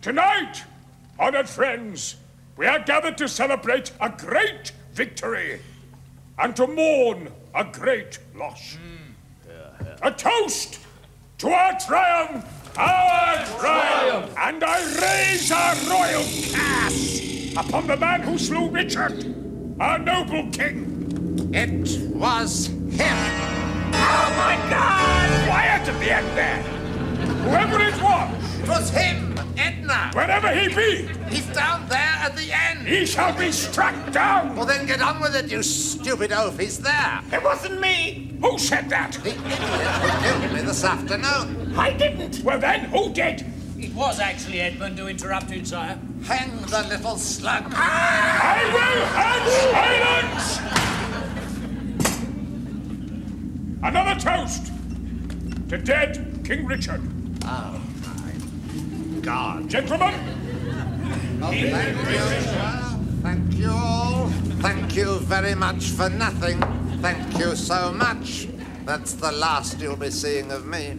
Tonight, honored friends, we are gathered to celebrate a great victory and to mourn a great loss. A toast to our triumph! Our triumph! And I raise our royal curse upon the man who slew Richard, our noble king. It was him. Oh my God! Quiet at the end there! Whoever it was! It was him, Edna. Wherever he be! He's down there at the end. He shall be struck down! Well, then get on with it, you stupid oaf. He's there. It wasn't me! Who said that? The idiot who killed me this afternoon. I didn't! Well then, who did? It was actually Edmund who interrupted, sire. Hang the little slug. I will have silence! Another toast to dead King Richard. Oh, my God. Gentlemen, Thank you, sir. Thank you all. Thank you very much for nothing. Thank you so much. That's the last you'll be seeing of me.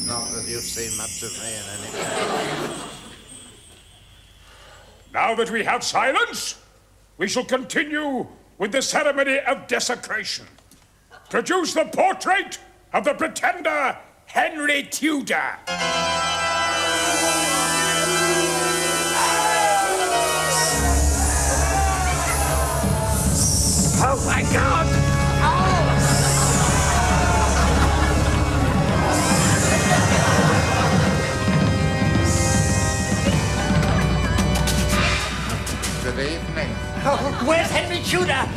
Not that you've seen much of me in any case. now that we have silence, we shall continue with the ceremony of desecration. Produce the portrait of the pretender Henry Tudor. Oh my God! Good evening. Oh, where's Henry Tudor?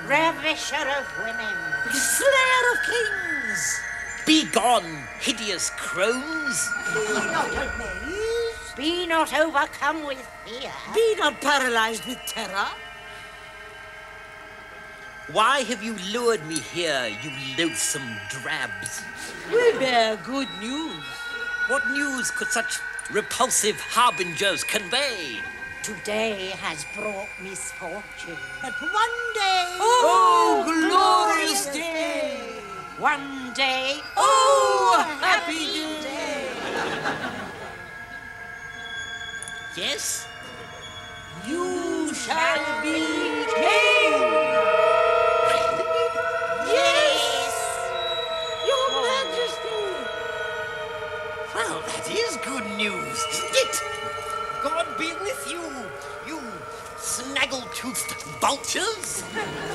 Ravisher of women, Slayer of kings! Be gone, hideous crones! Be not amazed! be not overcome with fear. Be not paralyzed with terror! Why have you lured me here, you loathsome drabs? We bear good news. What news could such repulsive harbingers convey? Today has brought misfortune. But one day... Oh, glorious day! One day, Oh, happy day! Yes? You shall be king! Yes! Your Majesty! Well, that is good news, isn't it? God be with you, you snaggle-toothed vultures!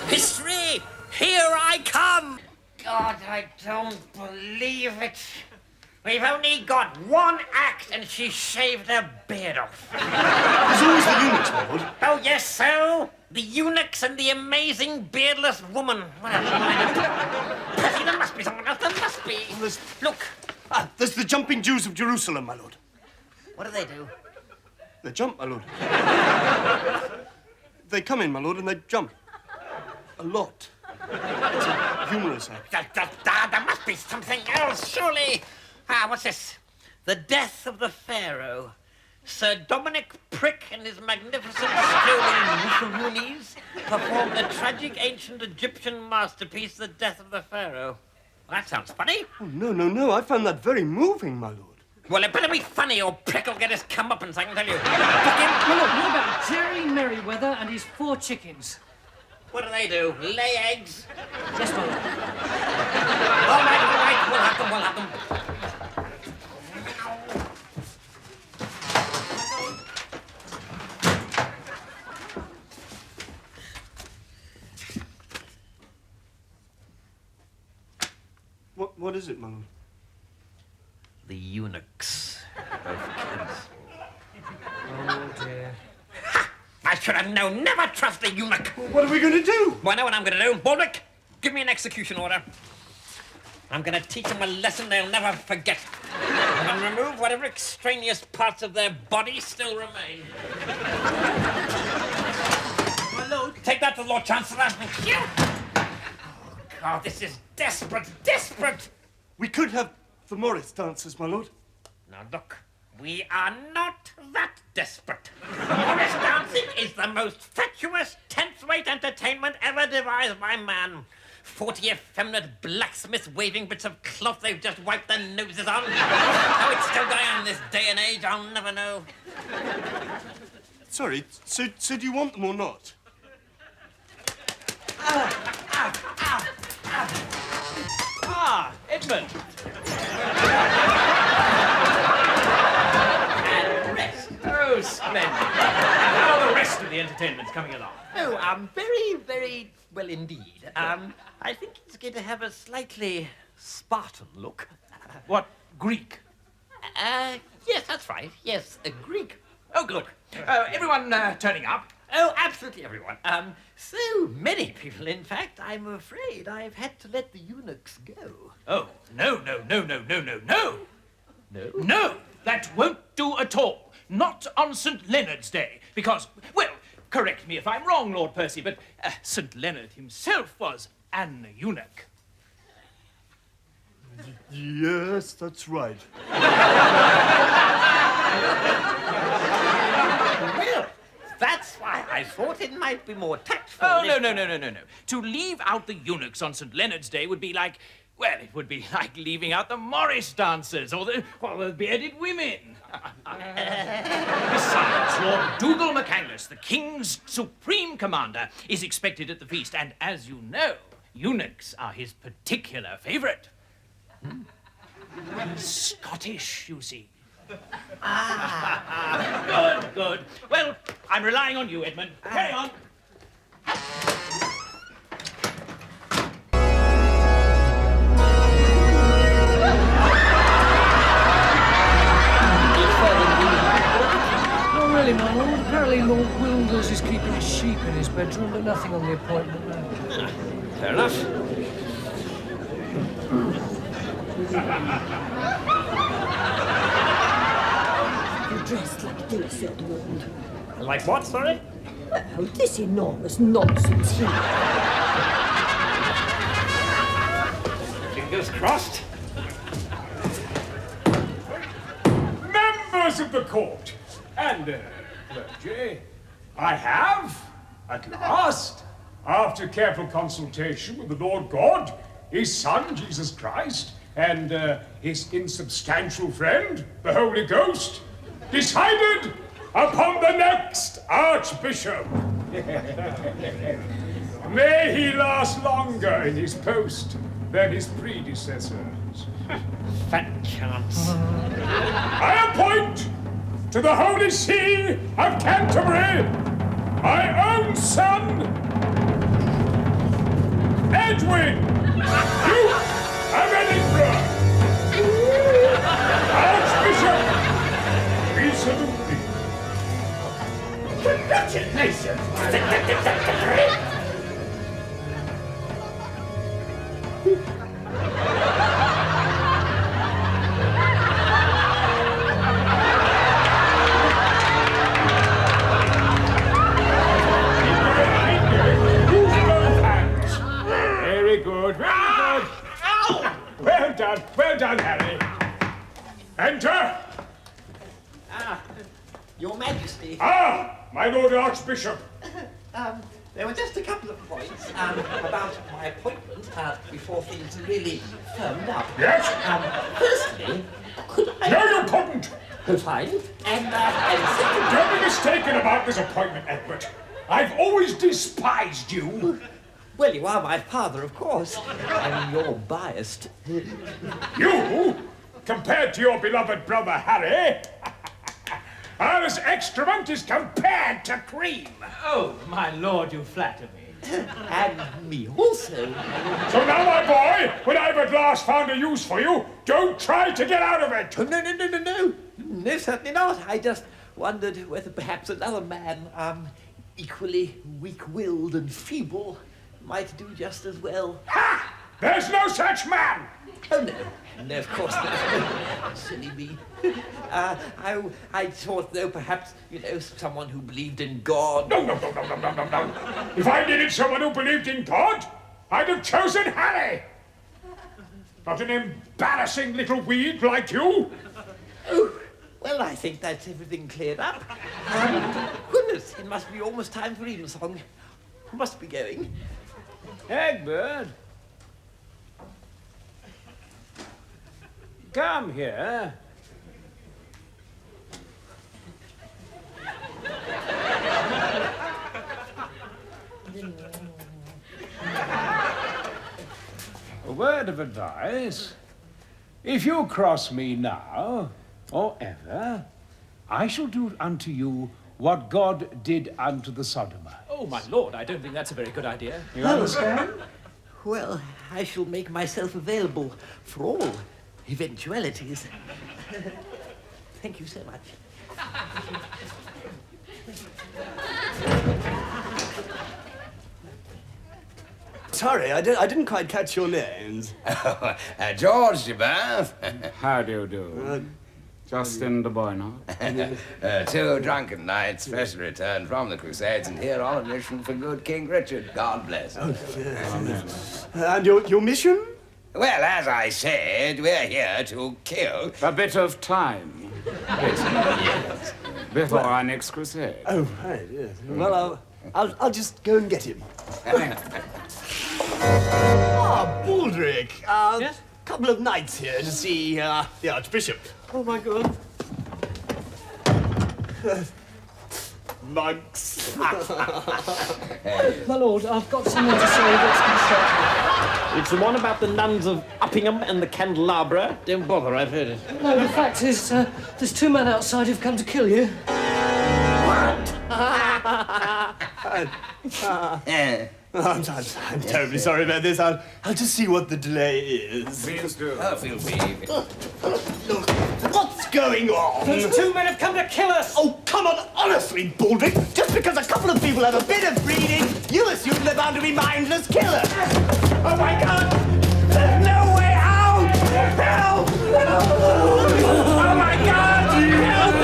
History, here I come! God, I don't believe it. We've only got one act and she shaved her beard off. There's always the eunuchs, my lord. Oh, yes, so? The eunuchs and the amazing beardless woman. Percy, there must be someone else. There must be. Look. There's the jumping Jews of Jerusalem, my lord. What do they do? They jump, my lord. They come in, my lord, and they jump. A lot. It's a humorous act. There must be something else, surely. What's this? The Death of the Pharaoh. Sir Dominic Prick and his magnificent stolen Mussolini's performed the tragic ancient Egyptian masterpiece, The Death of the Pharaoh. Well, that sounds funny. Oh, no. I found that very moving, my lord. Well, it better be funny or Prick will get his comeuppance, I can tell you. What about Jerry Merriweather and his 4 chickens? What do they do? Lay eggs? Yes, my lord. All right. We'll have them. is it, my lord? The eunuchs. Both kids. Oh, dear. I should have known. Never trust a eunuch. What are we going to do? Well, I know what I'm going to do. Baldric, give me an execution order. I'm going to teach them a lesson they'll never forget. I'm going to remove whatever extraneous parts of their body still remain. My lord. Take that to the Lord Chancellor. Thank you. Oh, God, this is desperate, desperate. We could have the Morris dancers, my lord. Now, look, we are not that desperate. Morris dancing is the most fatuous, 10th-rate entertainment ever devised by man. 40 effeminate blacksmiths waving bits of cloth they've just wiped their noses on. How it's still going on in this day and age, I'll never know. Sorry, so do you want them or not? Ah, Edmund. And rest. Oh, splendid. How are the rest of the entertainments coming along? Oh, very, very well indeed. I think it's going to have a slightly Spartan look. What, Greek? Yes, that's right. Yes, a Greek. Oh, good. Everyone turning up? Oh, absolutely everyone. So many people, in fact, I'm afraid I've had to let the eunuchs go. Oh, no. No? No, that won't do at all. Not on St. Leonard's Day. Because, well, correct me if I'm wrong, Lord Percy, but St. Leonard himself was an eunuch. Yes, that's right. Well, that's why I thought it might be more tactful. Oh, if- no. To leave out the eunuchs on St. Leonard's Day would be like, well, it would be like leaving out the Morris dancers or the bearded women. Besides, Lord Dougal McAngus, the King's supreme commander, is expected at the feast, and as you know, eunuchs are his particular favourite. Scottish, you see. Good. Well, I'm relying on you, Edmund. Carry on. Not really, my lord. Apparently Lord Wilders is keeping a sheep in his bedroom, but nothing on the appointment now. Fair enough. You're dressed like this, Edmund. Like what, sorry? Oh, this enormous nonsense here. Fingers crossed. Members of the court and clergy, I have, at last, after careful consultation with the Lord God, his Son, Jesus Christ, and his insubstantial friend, the Holy Ghost, decided upon the next Archbishop. May he last longer in his post than his predecessors. Fat chance. I appoint to the Holy See of Canterbury my own son, Edwin, Duke of Edinburgh. Archbishop, we salute thee. Congratulations! Very good, very good. Well done, Harry. Enter. Your Majesty. My Lord Archbishop. There were just a couple of points about my appointment before things really firmed up. Yes? Firstly, could I... No, you couldn't. Oh, fine. And secondly... Don't be mistaken about this appointment, Edward. I've always despised you. Well, you are my father, of course. And you're biased. You, compared to your beloved brother Harry, are as excrement as compared to cream. Oh, my lord, you flatter me. And me also. So now, my boy, when I've at last found a use for you, don't try to get out of it. Oh, no. No, certainly not. I just wondered whether perhaps another man, equally weak-willed and feeble, might do just as well. Ha! There's no such man! Oh, no. No, of course not. Silly me. I thought, though, perhaps, someone who believed in God. No. If I needed someone who believed in God, I'd have chosen Harry. Not an embarrassing little weed like you. Oh, well, I think that's everything cleared up. Goodness, it must be almost time for evensong. Must be going. Egbert! Come here. A word of advice. If you cross me now, or ever, I shall do unto you what God did unto the Sodomites. Oh, my lord, I don't think that's a very good idea. You understand? Well, I shall make myself available for all eventualities. Thank you so much. Sorry, I didn't quite catch your names. George de Bath. How do you do? Justin de Boyno. 2 drunken knights, freshly returned from the Crusades, and here on a mission for good King Richard. God bless. And your mission? Well, as I said, we're here to kill. A bit of time. Yes. Before our next crusade. Oh, right, yes. Well, I'll just go and get him. Baldric. Yes? Couple of knights here to see the Archbishop. Oh, my God. Monks. My lord, I've got something to say that's constructive. It's the one about the nuns of Uppingham and the candelabra. Don't bother, I've heard it. No, the fact is, there's 2 men outside who've come to kill you. I'm terribly sorry about this. I'll just see what the delay is. Please do. Oh, feel free. Look, what's going on? Those 2 men have come to kill us! Oh, come on, honestly, Baldric. Just because a couple of people have a bit of breeding, you assume they're bound to be mindless killers. Oh, my God! There's no way out! Help! Oh, my God! Help!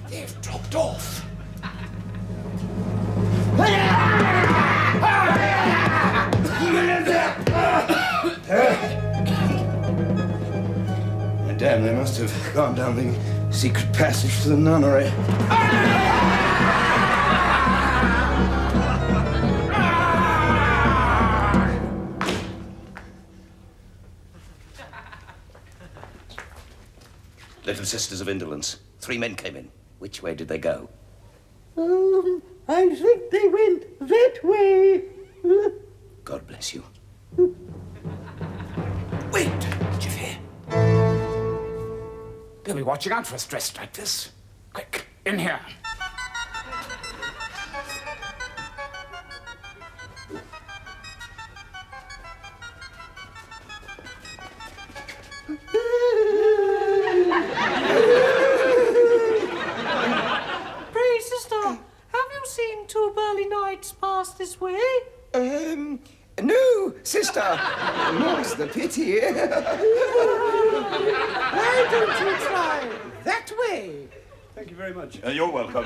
They've dropped off. Damn, they must have gone down the secret passage to the nunnery. Little Sisters of Indolence. 3 men came in. Which way did they go? I think they went that way. God bless you. Wait! Did you hear? They'll be watching out for us dressed like this. Quick, in here. Pray, sister, have you seen 2 burly knights pass this way? No, sister. More's the pity. Why don't you try that way? Thank you very much. You're welcome.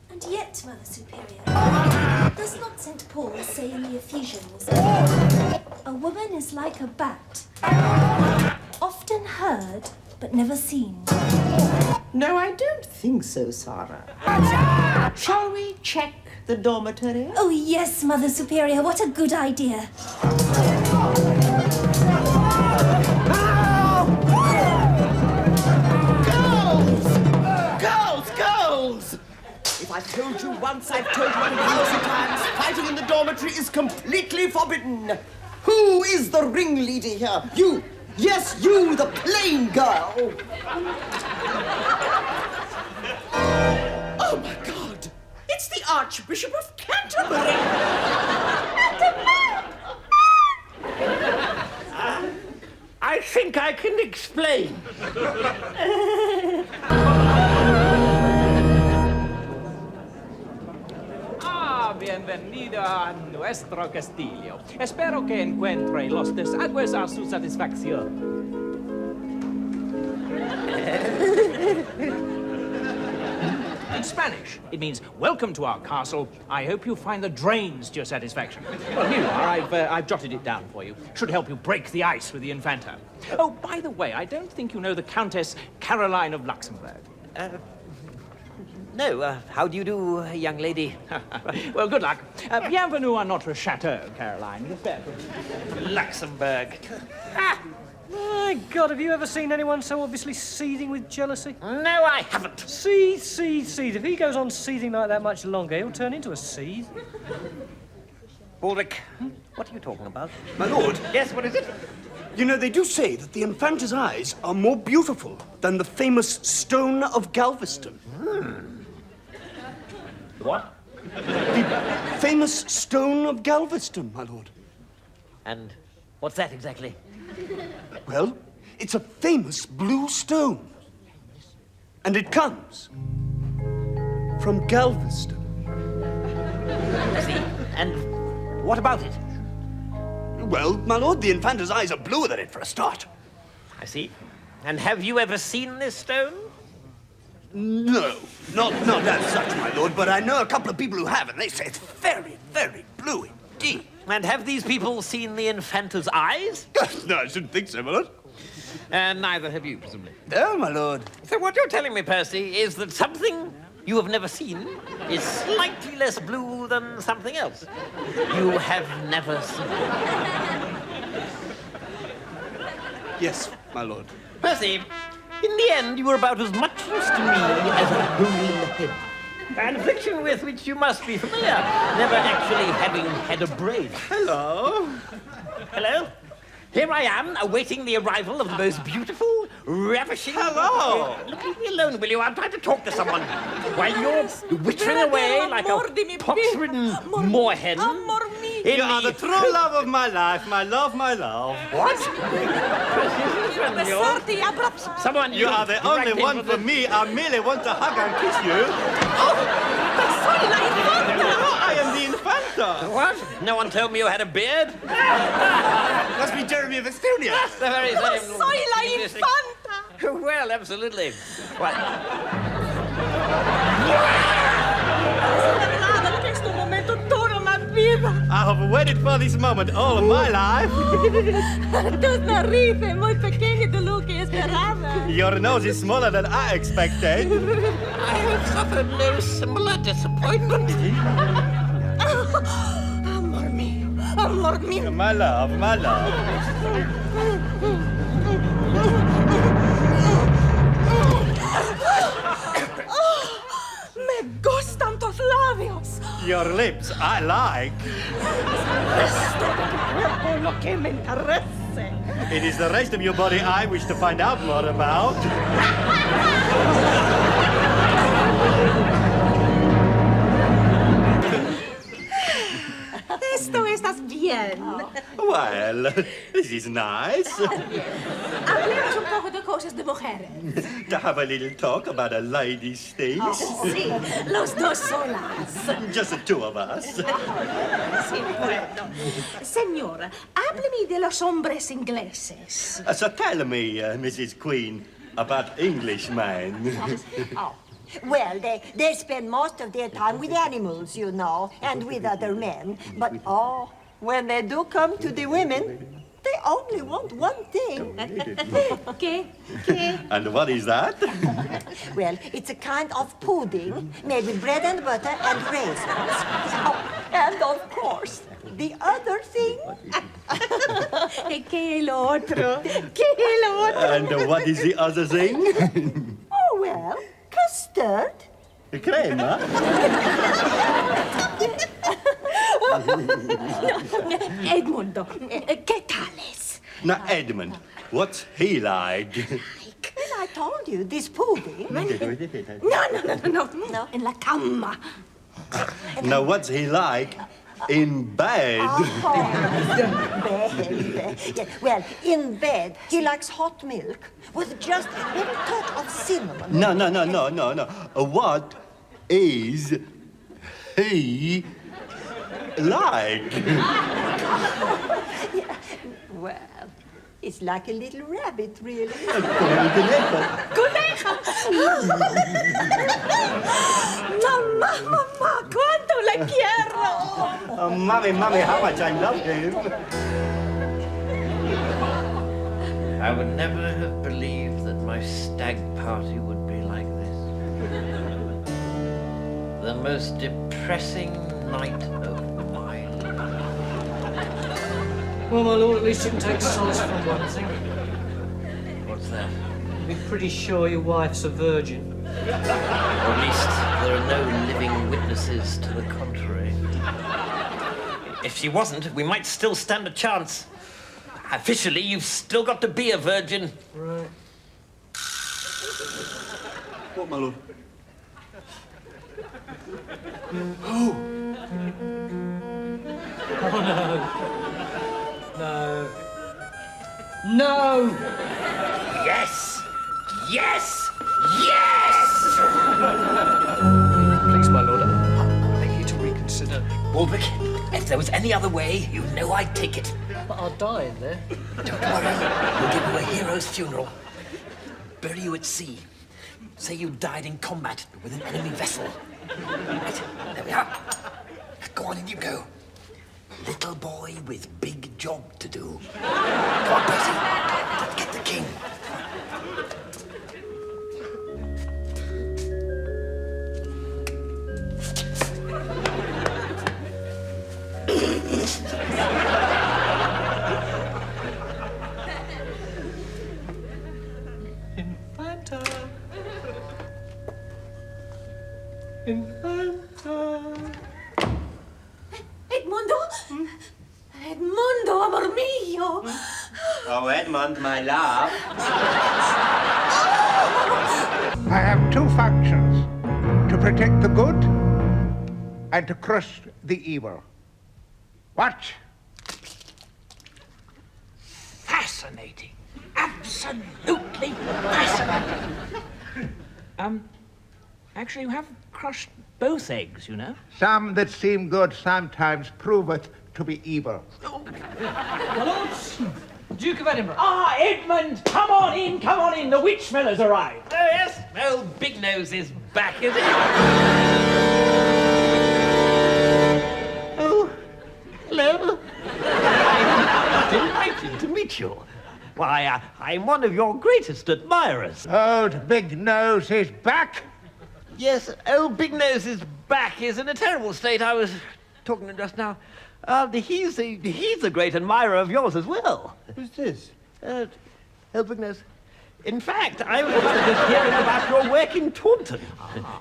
And yet, Mother Superior, does not St. Paul say in the Ephesians, a woman is like a bat, often heard but never seen? No, I don't think so, Sarah. Shall we check the dormitory? Oh, yes, Mother Superior, what a good idea. Girls! I've told you once, I've told you 1,000 times, fighting in the dormitory is completely forbidden. Who is the ringleader here? You! Yes, you, the plain girl! Oh, my God! It's the Archbishop of Canterbury! I think I can explain. Bienvenido a nuestro castillo. Espero que encuentre los desagües a su satisfacción. In Spanish, it means, welcome to our castle. I hope you find the drains to your satisfaction. Well, here you are. I've jotted it down for you. Should help you break the ice with the Infanta. Oh, by the way, I don't think you know the Countess Caroline of Luxembourg. No, how do you do, young lady? Well, good luck. Bienvenue à notre château, Caroline. Luxembourg. My God, have you ever seen anyone so obviously seething with jealousy? No, I haven't. Seethe, seethe, seethe. If he goes on seething like that much longer, he'll turn into a seethe. Baldric, what are you talking about? My lord. Yes, what is it? You know, they do say that the Infanta's eyes are more beautiful than the famous stone of Galveston. What? The famous stone of Galveston, my lord. And what's that exactly? Well, it's a famous blue stone. And it comes from Galveston. I see. And what about it? Well, my lord, the Infanta's eyes are bluer than it for a start. I see. And have you ever seen this stone? No, not as such, my lord, but I know a couple of people who have, and they say it's very, very blue indeed. And have these people seen the Infanta's eyes? No, I shouldn't think so, my lord. And neither have you, presumably. No, my lord. So what you're telling me, Percy, is that something you have never seen is slightly less blue than something else you have never seen. Yes, my lord. Percy, in the end, you were about as much use to me as a balloon head. An affliction with which you must be familiar, never actually having had a brain. Hello. Hello? Here I am, awaiting the arrival of the most beautiful, ravishing... Hello! Leave me alone, will you? I'm trying to talk to someone. While you're wittering away like a pox-ridden moorhen... You are the true love of my life, my love, my love. What? Someone... You are the only one for me. I merely want to hug and kiss you. I am the Infanta. What? No one told me you had a beard? Must be Jeremy of Estonia. That's the very same. Soy la Infanta. Well, absolutely. What? I have waited for this moment all of my life. Tus narices muy pequeñas de lo que esperaba. Your nose is smaller than I expected. I have suffered no similar disappointment. Amor mío, amor mío. My love, my love. Me gustan tus labios. Your lips, I like. Lo que me interese. It is the rest of your body I wish to find out more about. Esto estás bien. Well, this is nice. Hablemos un poco de cosas de mujeres. To have a little talk about a lady's state. Sí, los dos solas. Just the two of us. Sí, bueno. Señora, hábleme de los hombres ingleses. So tell me, Mrs. Queen, about Englishmen. Well, they spend most of their time with animals, you know, and with other men. But, when they do come to the women, they only want one thing. ¿Qué? And what is that? Well, it's a kind of pudding made with bread and butter and raisins. And, of course, the other thing... ¿Qué el otro? ¿Qué el otro? And what is the other thing? Oh, well, custard. Crema? Edmundo, ¿qué tales? Now, Edmund, what's he like? Well, I told you, this pudding. No, in la cama. Now, what's he like in bed? Bed. Yeah, well, in bed, he likes hot milk with just a little touch of cinnamon. No. What is he like? Yeah, well, it's like a little rabbit, really. Coneja! Mamá, cuánto le quiero! Oh, mommy, how much I love him. I would never have believed that my stag party would be like this. The most depressing night of my life. Well, my lord, at least you can take solace from one thing. What's that? Be pretty sure your wife's a virgin. Or at least there are no living witnesses to the contrary. If she wasn't, we might still stand a chance. Officially, you've still got to be a virgin. Right. What, my lord? Oh! Oh, no. No! Yes! Yes! Yes! Please, my lord, I beg you to reconsider. Walbrick, if there was any other way, you know I'd take it. But I'll die in there. Don't worry, we'll give you a hero's funeral. Bury you at sea. Say you died in combat with an enemy vessel. Right, there we are. Go on, in you go. Little boy with big job to do. Come on, Percy. Let's get the king. Infanta. Infanta. Edmundo? Edmundo, amor mio! Oh, Edmund, my love. I have two functions: to protect the good and to crush the evil. Watch. Fascinating. Absolutely fascinating. Actually, you have crushed both eggs, you know. Some that seem good sometimes proveth to be evil. My lords, Duke of Edinburgh. Ah, Edmund! Come on in! The witch smeller's arrived. Oh, yes? Well, Big Nose is back, is it? Oh, hello. I'm delighted to meet you. Why, I'm one of your greatest admirers. Old Big Nose is back. Yes, old Big Nose is back. Is in a terrible state. I was talking to him just now. He's a great admirer of yours as well. Who's this? Old Big Nose. In fact, I was just hearing about your work in Taunton.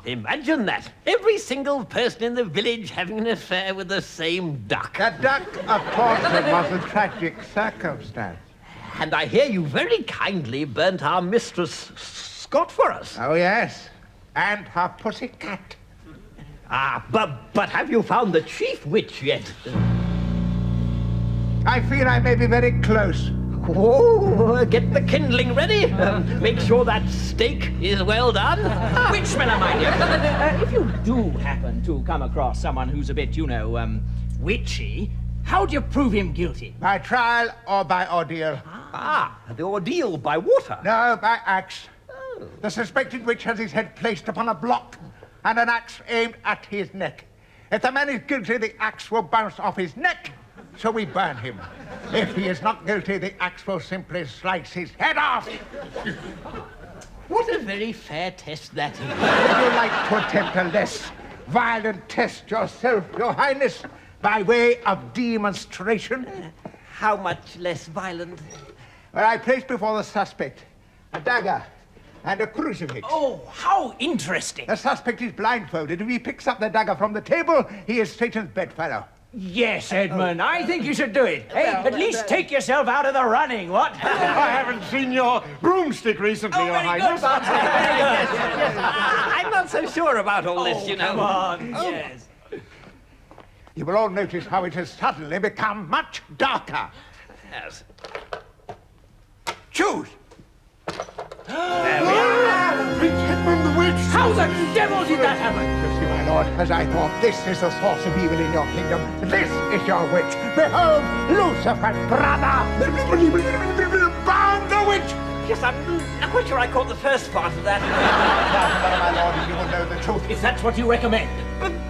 Imagine that. Every single person in the village having an affair with the same duck. The duck of Taunton was a tragic circumstance. And I hear you very kindly burnt our mistress Scott for us. Oh, yes. And her pussycat. But have you found the chief witch yet? I fear I may be very close. Oh, get the kindling ready. Make sure that steak is well done. Witch smeller, my dear. If you do happen to come across someone who's a bit, witchy, how do you prove him guilty? By trial or by ordeal? The ordeal by water? No, by axe. The suspected witch has his head placed upon a block and an axe aimed at his neck. If the man is guilty, the axe will bounce off his neck, so we burn him. If he is not guilty, the axe will simply slice his head off. What a very fair test that is. Would you like to attempt a less violent test yourself, Your Highness, by way of demonstration? How much less violent? Well, I place before the suspect a dagger and a crucifix. Oh, how interesting. The suspect is blindfolded. If he picks up the dagger from the table, he is Satan's bedfellow. Yes, Edmund, I think you should do it. Hey, at least take yourself out of the running, what? I haven't seen your broomstick recently, Your Highness. I'm not so sure about all this, you know. Come on, yes. You will all notice how it has suddenly become much darker. Yes. Choose! There we are. Prince Edmund the Witch! How the devil did that happen? You see, my lord, as I thought, this is the source of evil in your kingdom. This is your witch. Behold, Lucifer's brother! Bound the witch! Yes, I'm not quite sure I caught the first part of that. My lord, you will know the truth. If that's what you recommend.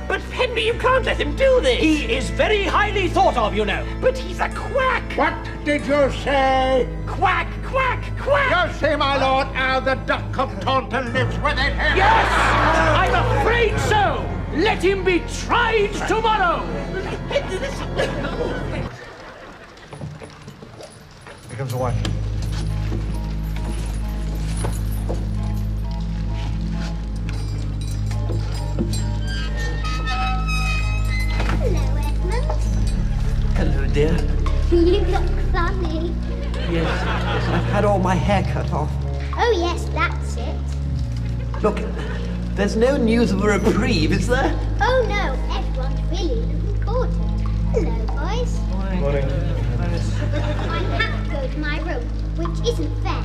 But Henry, you can't let him do this. He is very highly thought of, you know. But he's a quack. What did you say? Quack, quack, quack. You see, my lord, how the duck of Taunton lives within him. Yes! I'm afraid so! Let him be tried tomorrow! Here comes the wife. Hello, Edmund. Hello, dear. You look funny. Yes, I've had all my hair cut off. Oh, yes, that's it. Look, there's no news of a reprieve, is there? Oh, no, everyone's really looking forward to it. Hello, boys. Morning. I have to go to my room, which isn't fair.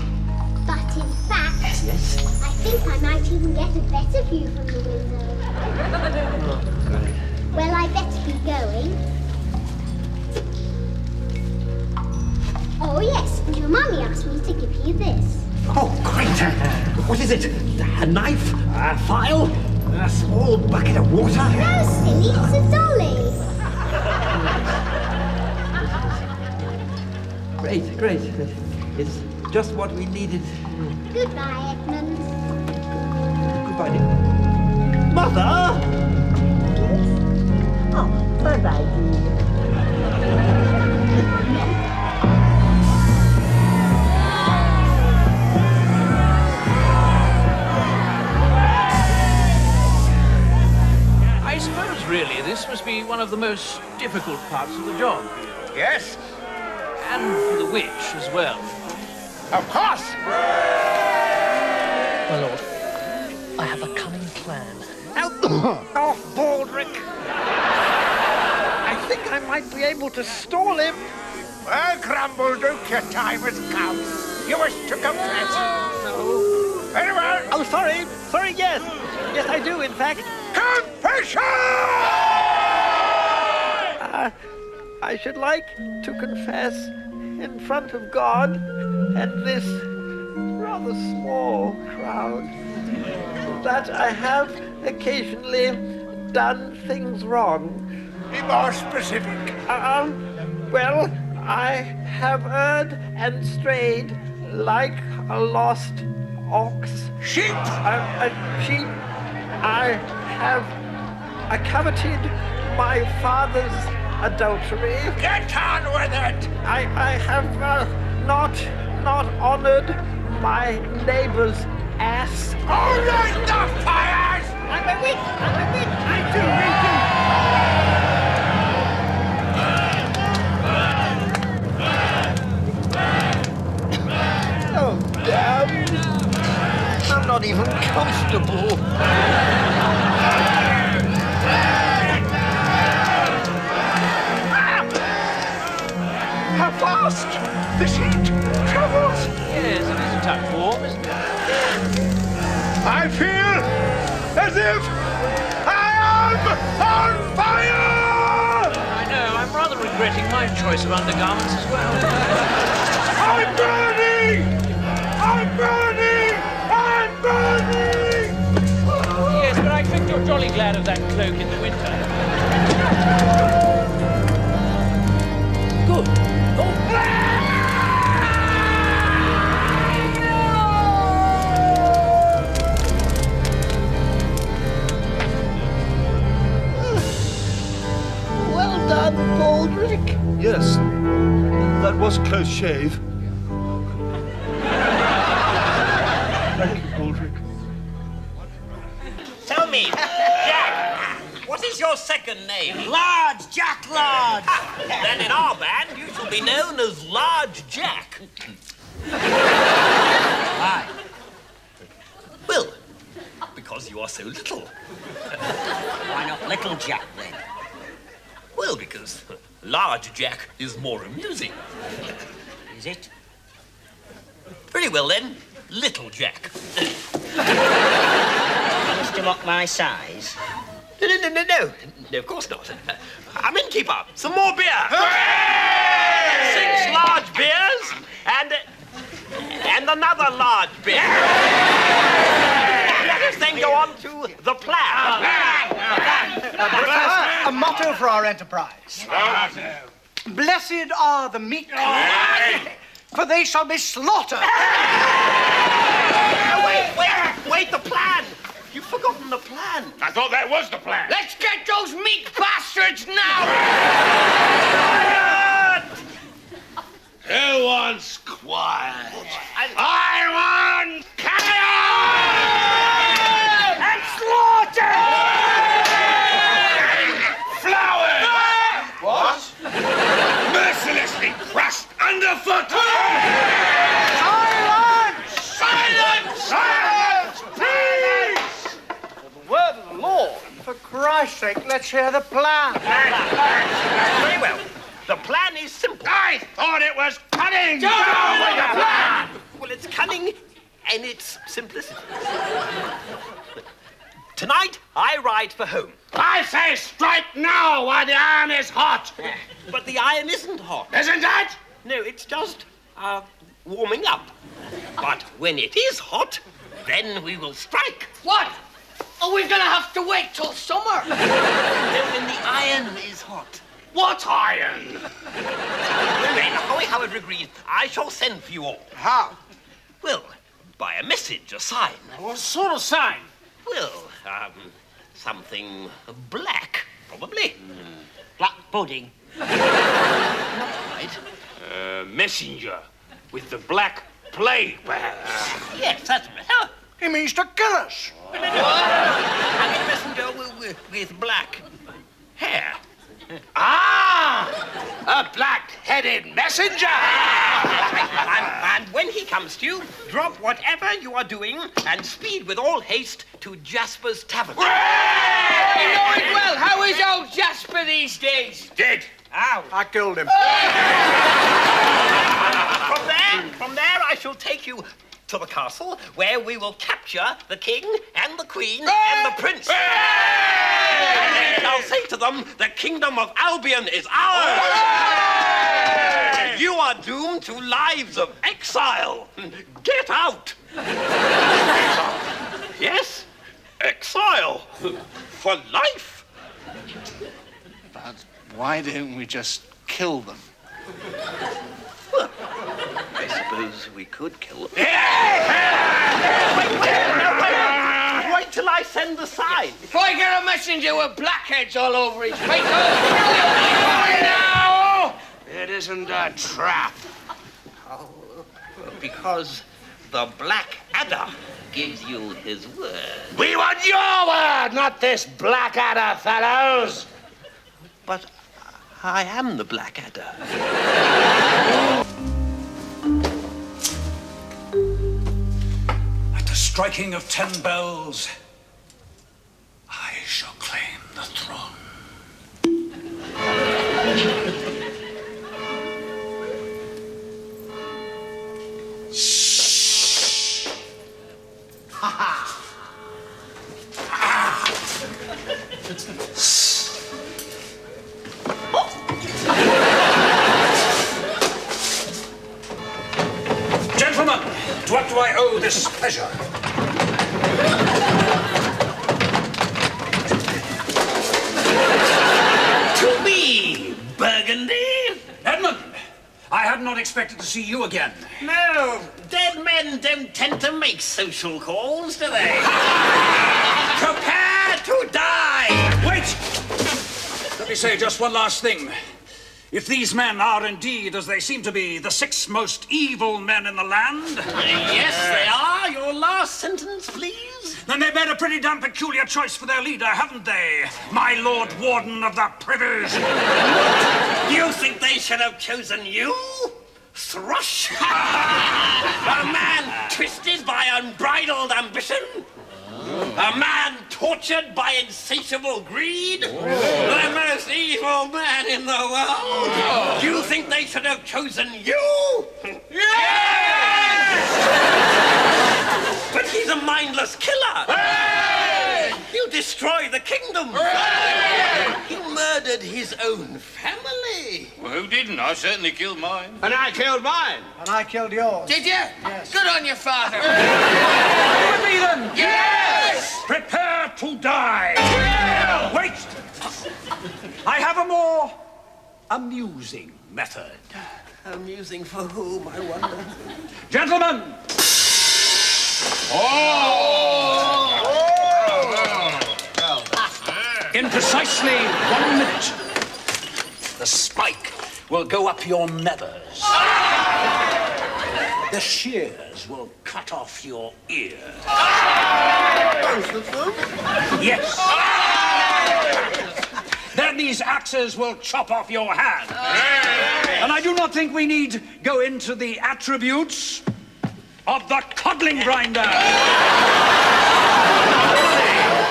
But in fact, Yes. I think I might even get a better view from the window. Well, I better be going. Oh, yes, and your mummy asked me to give you this. Oh, great! What is it? A knife? A file? A small bucket of water? No, silly, it's a dolly. Great. It's just what we needed. Goodbye, Edmund. Goodbye, dear. Mother! Oh, bye-bye, dear. I suppose, really, this must be one of the most difficult parts of the job. Yes? And for the witch as well. Of course! My lord, I have a cunning plan. Oh, Baldric. I think I might be able to stall him. Well, Grumbleduke, your time has come. You wish to confess? No. Very well. Oh, sorry. Sorry, yes. Yes, I do, in fact. Confession! I should like to confess in front of God and this rather small crowd that I have occasionally done things wrong. Be more specific. Well, I have erred and strayed like a lost ox. Sheep! A sheep. I have coveted my father's adultery. Get on with it! I have not honored my neighbor's ass. All right, the fires! I'm a witch! Me too! Oh, damn. I'm not even comfortable. How fast this heat travels! Yes, it is a tough form, isn't it? I feel as if I am on fire! I know, I'm rather regretting my choice of undergarments as well. I'm burning! I'm burning! I'm burning! Yes, but I expect you're jolly glad of that cloak in the winter. Good. Well done, Baldric. Yes, that was close shave. Thank you, is your second name? Large, Jack Large. Then in our band, you shall be known as Large Jack. Why? Well, because you are so little. Why not Little Jack, then? Well, because Large Jack is more amusing. Is it? Very well, then. Little Jack. Just to mock my size? No, of course not. I'm innkeeper. Some more beer. 6 large beers and another large beer. Let us then go on to the plan. A motto for our enterprise. Blessed are the meek, for they shall be slaughtered. Wait, the plan. You've forgotten the plan. I thought that was the plan. Let's get those meek bastards now! Who wants quiet? I want chaos! And slaughter! Flowers! What? Mercilessly crushed underfoot! Silence! Silence! Peace! For the word of the Lord, for Christ's sake, let's hear the plan. Very well. The plan is simple. I thought it was cunning! Well, it's cunning and it's simplicity. Tonight, I ride for home. I say strike now while the iron is hot! But the iron isn't hot. Isn't it? No, it's just warming up. But when it is hot, then we will strike. What? Are we gonna have to wait till summer? No, when the iron is hot. What iron? However agreed, I shall send for you all. How? Well, by a message, a sign. What sort of sign? Well, something black, probably. Black pudding. Not quite. Messenger with the black plague, perhaps. Yes, that's better. He means to kill us. I mean, a messenger with black hair. Ah! A black-headed messenger! and when he comes to you, drop whatever you are doing and speed with all haste to Jasper's Tavern. You know it well. How is old Jasper these days? Dead. Ow. I killed him. From there, I shall take you to the castle, where we will capture the king and the queen and the prince. And then I'll say to them, the kingdom of Albion is ours. You are doomed to lives of exile. Get out. Yes, exile for life. But why don't we just kill them? Well, I suppose we could kill them. Wait till I send the sign. If I get a messenger with blackheads all over his face, No! It isn't a trap. Oh, because the Blackadder gives you his word. We want your word, not this Blackadder, fellows. But I am the Blackadder. At the striking of 10 bells, I shall claim the throne. Shh. Ha ha. Gentlemen, to what do I owe this pleasure? To me, Burgundy. Edmund, I had not expected to see you again. No, dead men don't tend to make social calls, do they? Prepare to die! Wait! Let me say just one last thing. If these men are indeed, as they seem to be, the 6 most evil men in the land... Yes, they are. Your last sentence, please. Then they've made a pretty damn peculiar choice for their leader, haven't they? My Lord Warden of the Privies. You think they should have chosen you? Thrush? A man twisted by unbridled ambition? A man tortured by insatiable greed? The most evil man in the world? You think they should have chosen you? Yes! But he's a mindless killer. He'll destroy the kingdom. He murdered his own family. Well, who didn't? I certainly killed mine. And I killed mine. And I killed yours. Did you? Yes. Good on you, father. With me then? Yes! Prepare to die. Wait! I have a more amusing method. Amusing for whom, I wonder? Gentlemen! In precisely 1 minute, the spike will go up your nethers. The shears will cut off your ears. Both of them? Yes. Then these axes will chop off your hand. And I do not think we need go into the attributes of the coddling grinder.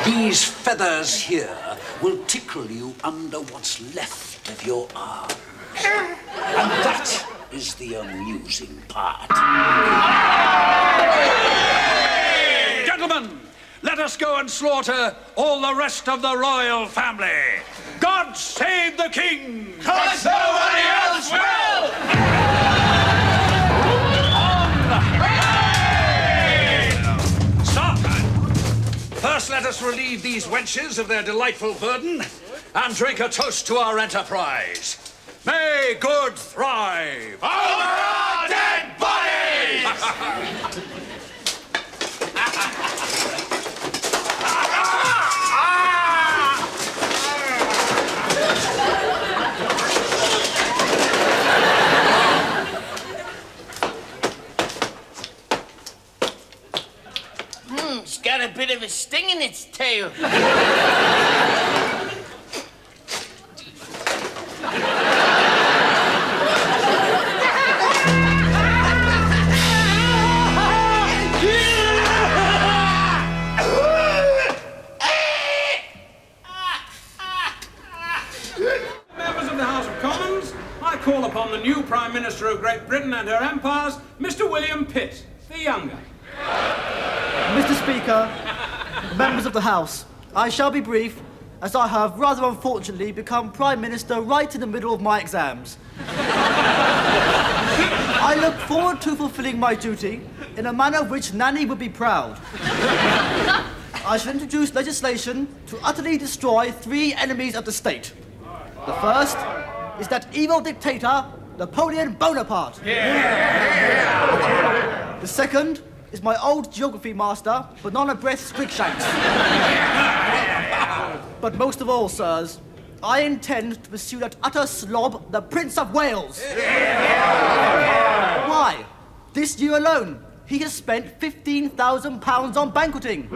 These feathers here will tickle you under what's left of your arm. And that is the amusing part. Gentlemen, let us go and slaughter all the rest of the royal family. God save the king! 'Cause nobody else will! Stop! First, let us relieve these wenches of their delightful burden and drink a toast to our enterprise. May good thrive! Over our dead bodies! It's got a bit of a sting in its tail. Members of the House of Commons, I call upon the new Prime Minister of Great Britain and her empires, Mr. William Pitt, the younger. Mr. Speaker, members of the House, I shall be brief, as I have rather unfortunately become Prime Minister right in the middle of my exams. I look forward to fulfilling my duty in a manner of which Nanny would be proud. I shall introduce legislation to utterly destroy 3 enemies of the state. The first is that evil dictator, Napoleon Bonaparte. The second is my old geography master, Banana Breath Squigshanks. But most of all, sirs, I intend to pursue that utter slob, the Prince of Wales. Why? This year alone, he has spent £15,000 on banqueting.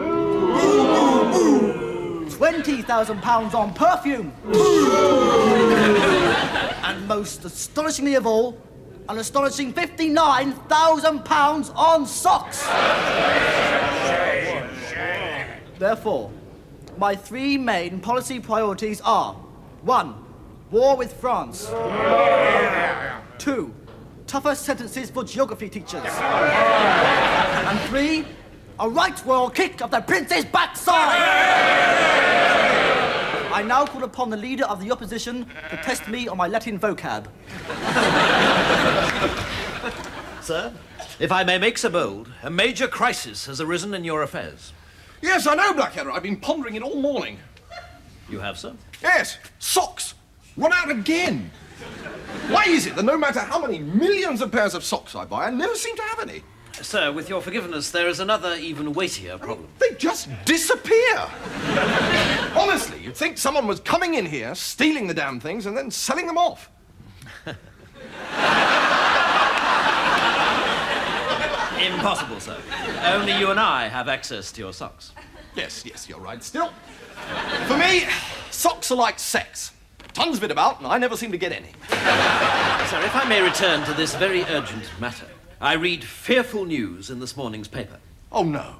£20,000 on perfume. And most astonishingly of all, an astonishing £59,000 on socks. Therefore, my 3 main policy priorities are: 1, war with France. 2, tougher sentences for geography teachers. And 3, a right royal kick of the prince's backside. I now call upon the leader of the opposition to test me on my Latin vocab. Sir, if I may make so bold, a major crisis has arisen in your affairs. Yes, I know, Blackadder. I've been pondering it all morning. You have, sir? Yes, socks. Run out again. Why is it that no matter how many millions of pairs of socks I buy, I never seem to have any? Sir, with your forgiveness, there is another even weightier problem. They just disappear. Honestly, you'd think someone was coming in here, stealing the damn things, and then selling them off. Impossible, sir. Only you and I have access to your socks. Yes, you're right. Still, for me, socks are like sex. Tons of it about, and I never seem to get any. Sir, if I may return to this very urgent matter. I read fearful news in this morning's paper. Oh, no.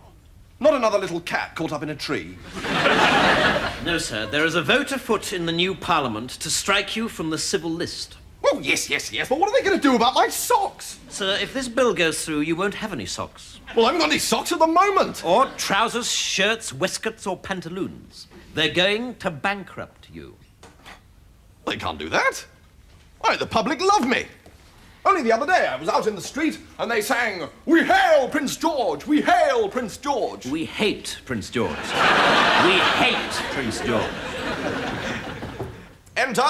Not another little cat caught up in a tree. No, sir. There is a vote afoot in the new Parliament to strike you from the civil list. Well, yes, but what are they going to do about my socks? Sir, if this bill goes through, you won't have any socks. Well, I haven't got any socks at the moment. Or trousers, shirts, waistcoats, or pantaloons. They're going to bankrupt you. They can't do that. Why, the public love me. Only the other day I was out in the street and they sang, "We hail Prince George! We hail Prince George!" We hate Prince George. We hate Prince George. Enter.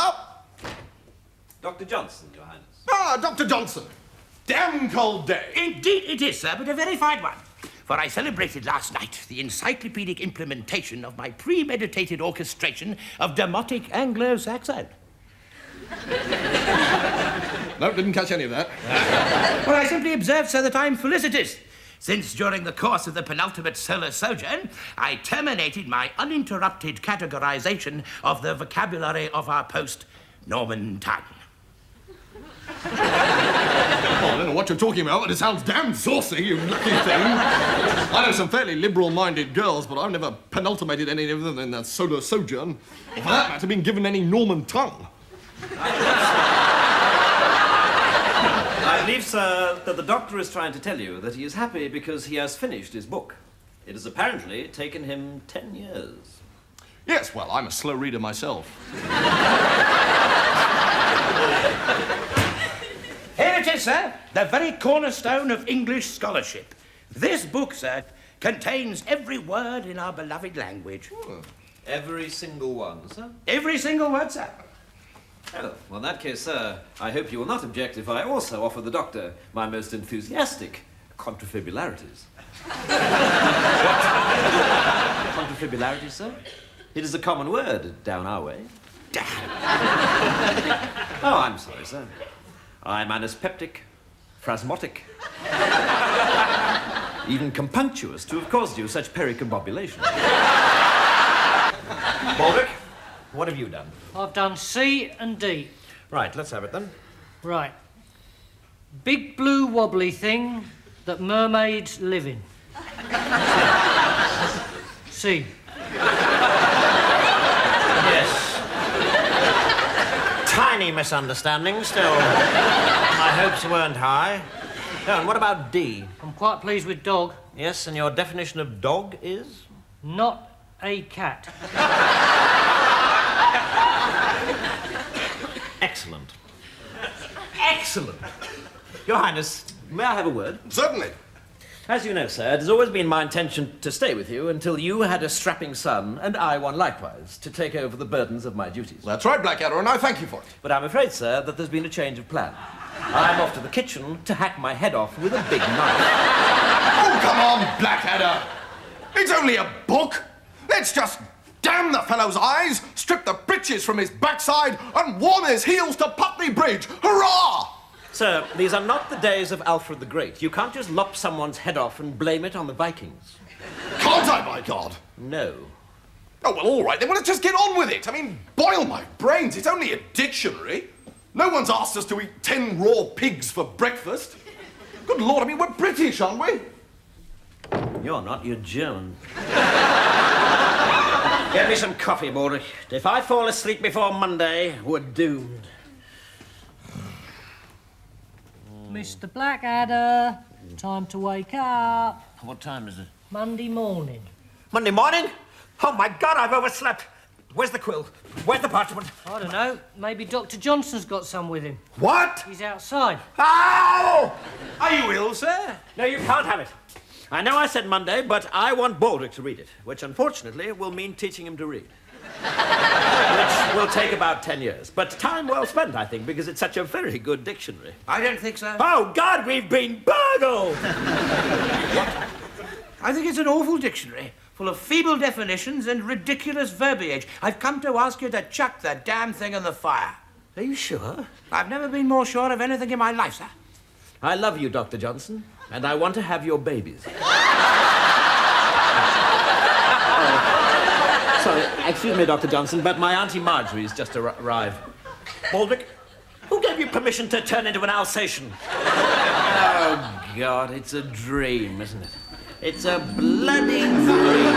Dr. Johnson, Your Highness. Ah, Dr. Johnson. Damn cold day. Indeed it is, sir, but a very fine one. For I celebrated last night the encyclopedic implementation of my premeditated orchestration of demotic Anglo-Saxon. No, didn't catch any of that. Well, I simply observed, sir, that I'm felicitous, since during the course of the penultimate solar sojourn, I terminated my uninterrupted categorization of the vocabulary of our post-Norman tongue. Oh, I don't know what you're talking about, but it sounds damn saucy, you lucky thing. I know some fairly liberal-minded girls, but I've never penultimated any of them in that solar sojourn. Or for that matter, been given any Norman tongue. I believe, sir, that the doctor is trying to tell you that he is happy because he has finished his book. It has apparently taken him 10 years. Yes, well, I'm a slow reader myself. Here it is, sir, the very cornerstone of English scholarship. This book, sir, contains every word in our beloved language. Every single one, sir? Every single word, sir. Oh, well, in that case, sir, I hope you will not object if I also offer the doctor my most enthusiastic contrafibularities. What? Contrafibularities, sir? It is a common word down our way. Oh, I'm sorry, sir. I'm anaspeptic, phrasmotic, even compunctuous to have caused you such pericombobulation. Baldrick, what have you done? I've done C and D. Right, let's have it then. Right. Big blue wobbly thing that mermaids live in. C. Yes. Tiny misunderstanding, still. My hopes weren't high. Oh, and what about D? I'm quite pleased with dog. Yes, and your definition of dog is? Not a cat. Excellent. Excellent. Your Highness, may I have a word? Certainly. As you know, sir, it has always been my intention to stay with you until you had a strapping son, and I one likewise, to take over the burdens of my duties. That's right, Blackadder, and I thank you for it. But I'm afraid, sir, that there's been a change of plan. I'm off to the kitchen to hack my head off with a big knife. Oh, come on, Blackadder. It's only a book. Let's just damn the fellow's eyes, strip the breeches from his backside, and warm his heels to Putney Bridge. Hurrah! Sir, these are not the days of Alfred the Great. You can't just lop someone's head off and blame it on the Vikings. Can't I, by God? No. Oh, well, all right, then let's just get on with it. I mean, boil my brains. It's only a dictionary. No one's asked us to eat 10 raw pigs for breakfast. Good Lord, I mean, we're British, aren't we? You're not, you're German. Get me some coffee, Baldrick. If I fall asleep before Monday, we're doomed. Mr. Blackadder, time to wake up. What time is it? Monday morning. Monday morning? Oh, my God, I've overslept. Where's the quill? Where's the parchment? I don't know. Maybe Dr. Johnson's got some with him. What? He's outside. Ow! Are you ill, sir? No, you can't have it. I know I said Monday, but I want Baldrick to read it, which unfortunately will mean teaching him to read. Which will take about 10 years. But time well spent, I think, because it's such a very good dictionary. I don't think so. Oh, God, we've been burgled! I think it's an awful dictionary, full of feeble definitions and ridiculous verbiage. I've come to ask you to chuck that damn thing in the fire. Are you sure? I've never been more sure of anything in my life, sir. I love you, Dr. Johnson, and I want to have your babies. Sorry, excuse me, Dr. Johnson, but my Auntie Marjorie's just arrived. Baldrick, who gave you permission to turn into an Alsatian? Oh, God, it's a dream, isn't it? It's a bloody dream.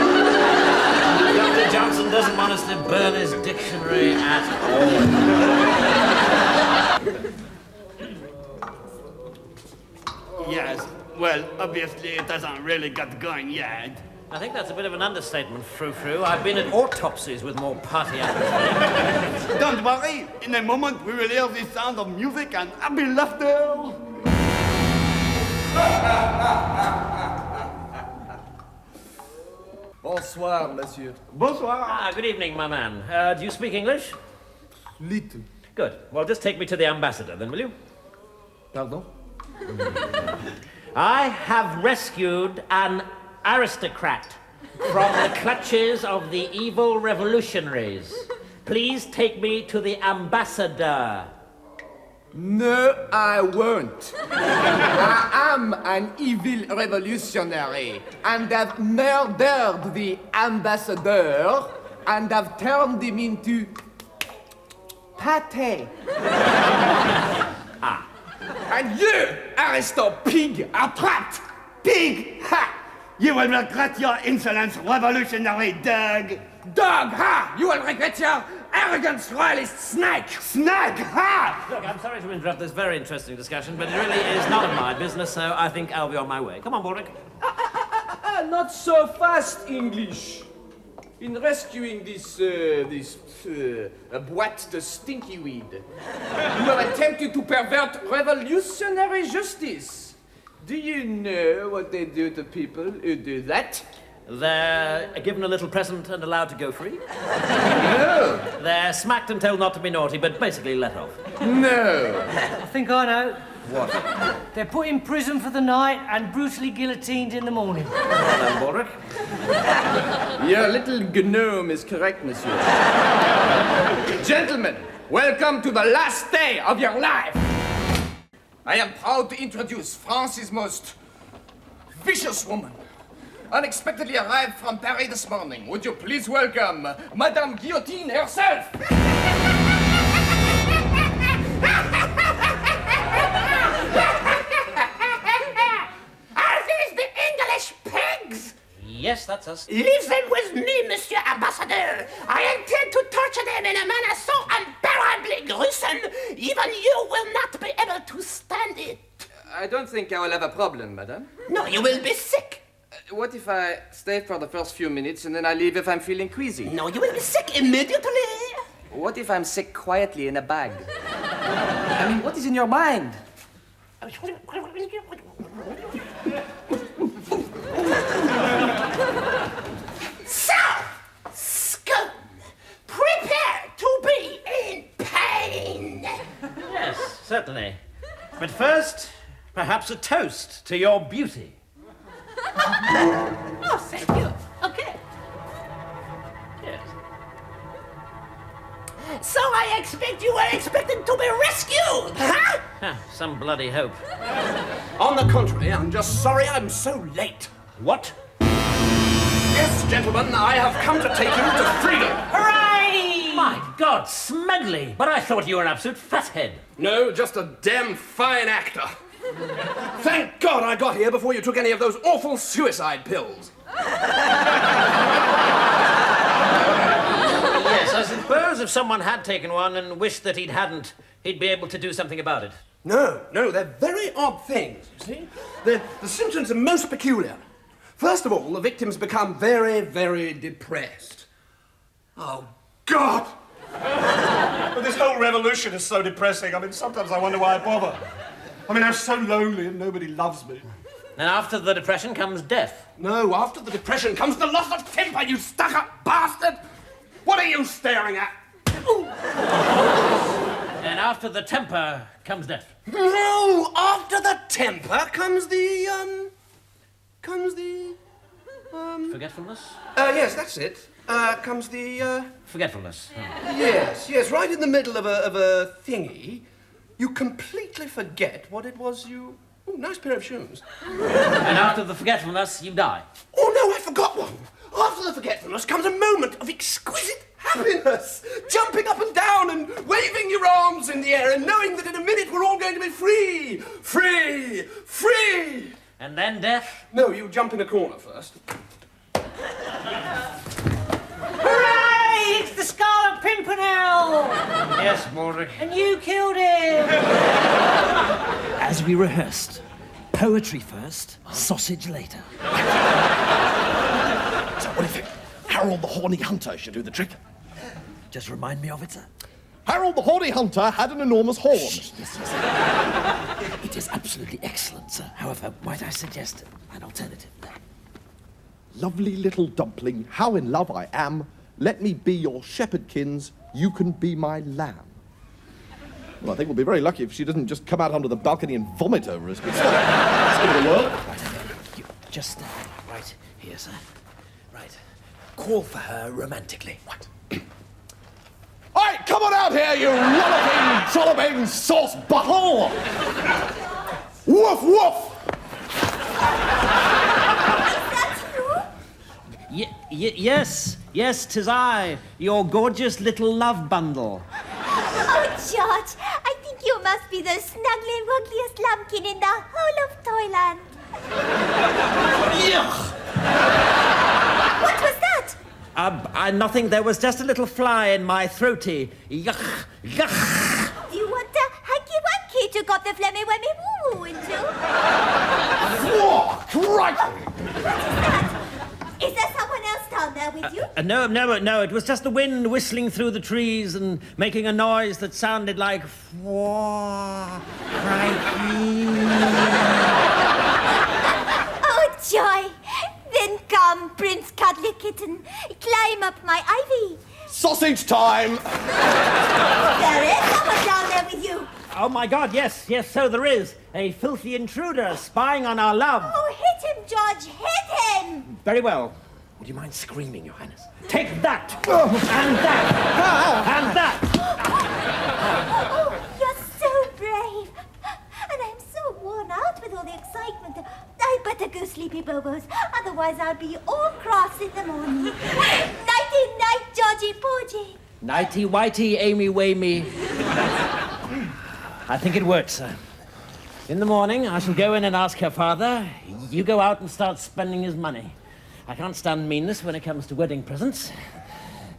Dr. Johnson doesn't want us to burn his dictionary at all. Yes, well, obviously it hasn't really got going yet. I think that's a bit of an understatement, Frou-Frou. I've been at autopsies with more party atmosphere. Don't worry, in a moment we will hear the sound of music and happy laughter. Bonsoir, monsieur. Bonsoir. Ah, good evening, my man. Do you speak English? Little. Good. Well, just take me to the ambassador, then, will you? Pardon? I have rescued an aristocrat from the clutches of the evil revolutionaries. Please take me to the ambassador. No, I won't. I am an evil revolutionary and have murdered the ambassador and have turned him into pate. Ah. And you, aristo pig, are trapped. Pig, ha! You will regret your insolence, revolutionary dog. Dog, ha! You will regret your arrogance, royalist snake. Snake, ha! Look, I'm sorry to interrupt this very interesting discussion, but it really is none of my business, so I think I'll be on my way. Come on, Baldrick. Not so fast, English. In rescuing this boîte de stinky weed, you have attempted to pervert revolutionary justice. Do you know what they do to people who do that? They're given a little present and allowed to go free. No. They're smacked and told not to be naughty, but basically let off. No. I think I know. What? They're put in prison for the night and brutally guillotined in the morning. Well, Baldrick. Your little gnome is correct, monsieur. Gentlemen, welcome to the last day of your life. I am proud to introduce France's most vicious woman. Unexpectedly arrived from Paris this morning. Would you please welcome Madame Guillotine herself? Are these the English pigs? Yes, that's us. Leave them with me, Monsieur Ambassador. I intend to torture them in a manner so unbearably gruesome, even you will not be able to stand it. I don't think I will have a problem, madame. No, you will be sick. What if I stay for the first few minutes and then I leave if I'm feeling queasy? No, you will be sick immediately. What if I'm sick quietly in a bag? I mean, what is in your mind? So, scum, prepare to be in pain. Yes, certainly. But first, perhaps a toast to your beauty. Oh, thank you. Okay. Yes. So I expect you were expected to be rescued, huh? Some bloody hope. On the contrary, I'm just sorry I'm so late. What? Yes, gentlemen, I have come to take you to freedom. Hooray! My God, Smedley! But I thought you were an absolute fathead. No, just a damn fine actor. Thank God I got here before you took any of those awful suicide pills. Yes, I suppose if someone had taken one and wished that he hadn't, he'd be able to do something about it. No, they're very odd things, you see. The symptoms are most peculiar. First of all, the victims become very, very depressed. Oh, God! But this whole revolution is so depressing. I mean, sometimes I wonder why I bother. I mean, I'm so lonely and nobody loves me. And after the depression comes death. No, after the depression comes the loss of temper, you stuck-up bastard! What are you staring at? And after the temper comes death. No, after the temper comes the, Forgetfulness? Yes, that's it. Comes the, Forgetfulness. Yes, right in the middle of a thingy, you completely forget what it was you nice pair of shoes. And after the forgetfulness, you die. Oh, no, I forgot one. After the forgetfulness comes a moment of exquisite happiness. Jumping up and down and waving your arms in the air and knowing that in a minute we're all going to be free. Free! Free! And then death? No, you jump in a corner first. Hooray! It's the Scarlet Pimpernel! Yes, Mordred. And you killed him! As we rehearsed, poetry first, sausage later. So what do you think? Harold the Horny Hunter should do the trick. Just remind me of it, sir. Harold the Horny Hunter had an enormous horn. Yes. It is absolutely excellent, sir. However, might I suggest an alternative? Lovely little dumpling, how in love I am. Let me be your shepherdkins, you can be my lamb. Well, I think we'll be very lucky if she doesn't just come out onto the balcony and vomit over us. Let's give it a whirl. You just right here, sir. Right. Call for her romantically. Right. All right, come on out here, you rollicking, trolloping sauce bottle! Woof, woof! Yes, 'tis I, your gorgeous little love bundle. Oh, George, I think you must be the snuggly and wuggliest lumpkin in the whole of Toyland. Yuck! What was that? Nothing. There was just a little fly in my throaty. Yuck! Yuck! Do you want a hanky-wanky to got the flemmy wemmy woo-woo into? Whoa, crikey! Is there someone else down there with you? No. It was just the wind whistling through the trees and making a noise that sounded like Oh, joy! Then come, Prince Cuddly Kitten. Climb up my ivy. Sausage time! There is someone down there with you. Oh my God, yes, so there is. A filthy intruder spying on our love. Oh, hit him, George, hit him! Very well. Would you mind screaming, Your Highness? Take that! And that! And that! Oh, you're so brave. And I'm so worn out with all the excitement. I better go sleepy, Bobos. Otherwise I'll be all cross in the morning. Nighty-night, Georgie Porgy. Nighty-whitey, Amy-wamey. I think it works, sir. In the morning, I shall go in and ask her father. You go out and start spending his money. I can't stand meanness when it comes to wedding presents.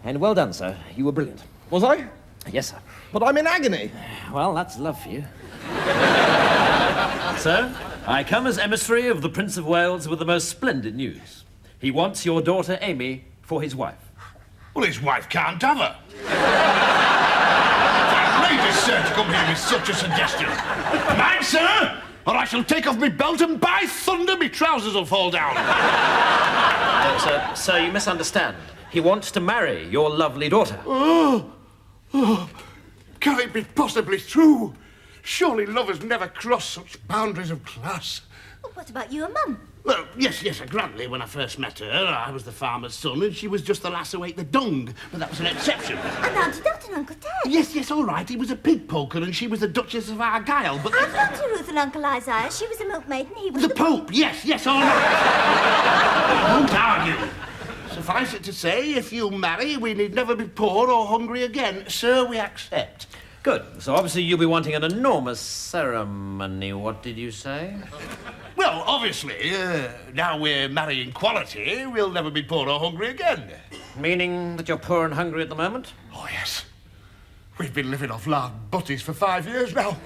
And well done, sir. You were brilliant. Was I? Yes, sir. But I'm in agony. Well, that's love for you. Sir, I come as emissary of the Prince of Wales with the most splendid news. He wants your daughter, Amy, for his wife. Well, his wife can't have her. Outrageous, sir, to come here with such a suggestion. Mind, sir, or I shall take off my belt and by thunder, my trousers will fall down. Sir, you misunderstand. He wants to marry your lovely daughter. Oh, can it be possibly true? Surely lovers never cross such boundaries of class. Well, what about you and Mum? Well, yes, Grantley, when I first met her, I was the farmer's son, and she was just the lass who ate the dung, but that was an exception. And Auntie Dot and Uncle Ted. Yes, all right, he was a pig poker, and she was the Duchess of Argyle, but... And Auntie Ruth and Uncle Isaiah, she was a milkmaid, and he was the Pope, yes, all right. I won't argue. Suffice it to say, if you marry, we need never be poor or hungry again. Sir, we accept. Good. So obviously you'll be wanting an enormous ceremony. What did you say? Well, obviously, now we're marrying quality, we'll never be poor or hungry again. Meaning that you're poor and hungry at the moment? Oh, yes. We've been living off lard butties for 5 years now.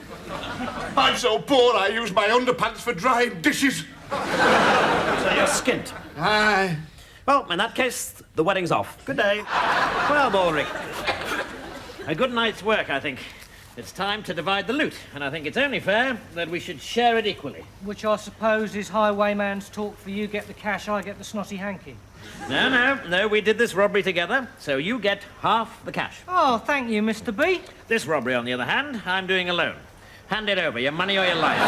I'm so poor I use my underpants for drying dishes. So you're skint? Aye. Well, in that case, the wedding's off. Good day. Well, Baldric, a good night's work, I think. It's time to divide the loot, and I think it's only fair that we should share it equally. Which I suppose is highwayman's talk for you get the cash, I get the snotty hanky. No, we did this robbery together, so you get half the cash. Oh, thank you, Mr. B. This robbery, on the other hand, I'm doing alone. Hand it over, your money or your life.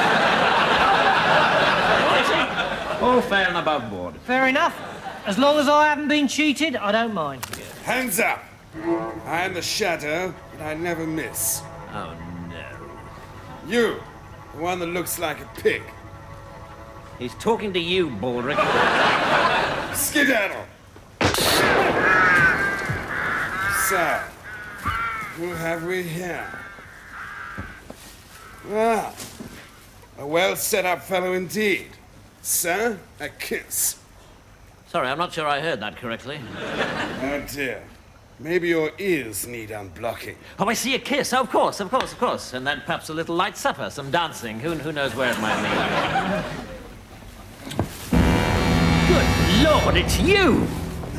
All fair and above board. Fair enough. As long as I haven't been cheated, I don't mind. Hands up! I am the shadow, but I never miss. Oh, no. You, the one that looks like a pig. He's talking to you, Baldric. Skedaddle! So, who have we here? Ah, a well-set-up fellow indeed. Sir, a kiss. Sorry, I'm not sure I heard that correctly. Oh dear. Maybe your ears need unblocking. Oh, I see, a kiss. Oh, of course. And then perhaps a little light supper, some dancing. Who knows where it might lead. Good Lord, it's you!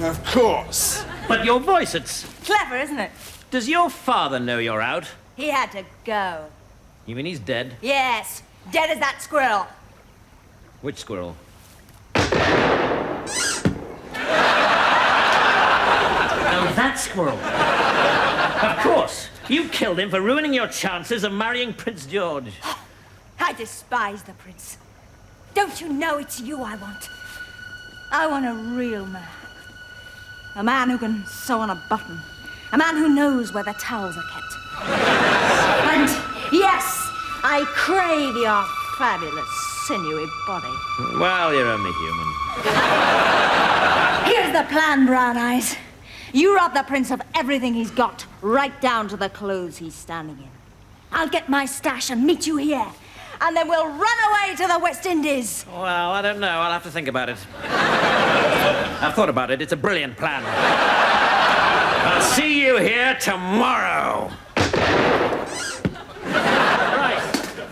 Of course. But your voice, it's... Clever, isn't it? Does your father know you're out? He had to go. You mean he's dead? Yes, dead as that squirrel. Which squirrel? Oh, that squirrel. Of course. You killed him for ruining your chances of marrying Prince George. I despise the prince. Don't you know it's you I want? I want a real man. A man who can sew on a button. A man who knows where the towels are kept. And yes, I crave your fabulous, sinewy body. Well, you're only human. Here's the plan, Brown Eyes. You rob the prince of everything he's got, right down to the clothes he's standing in. I'll get my stash and meet you here. And then we'll run away to the West Indies. Well, I don't know. I'll have to think about it. I've thought about it. It's a brilliant plan. I'll see you here tomorrow. Right,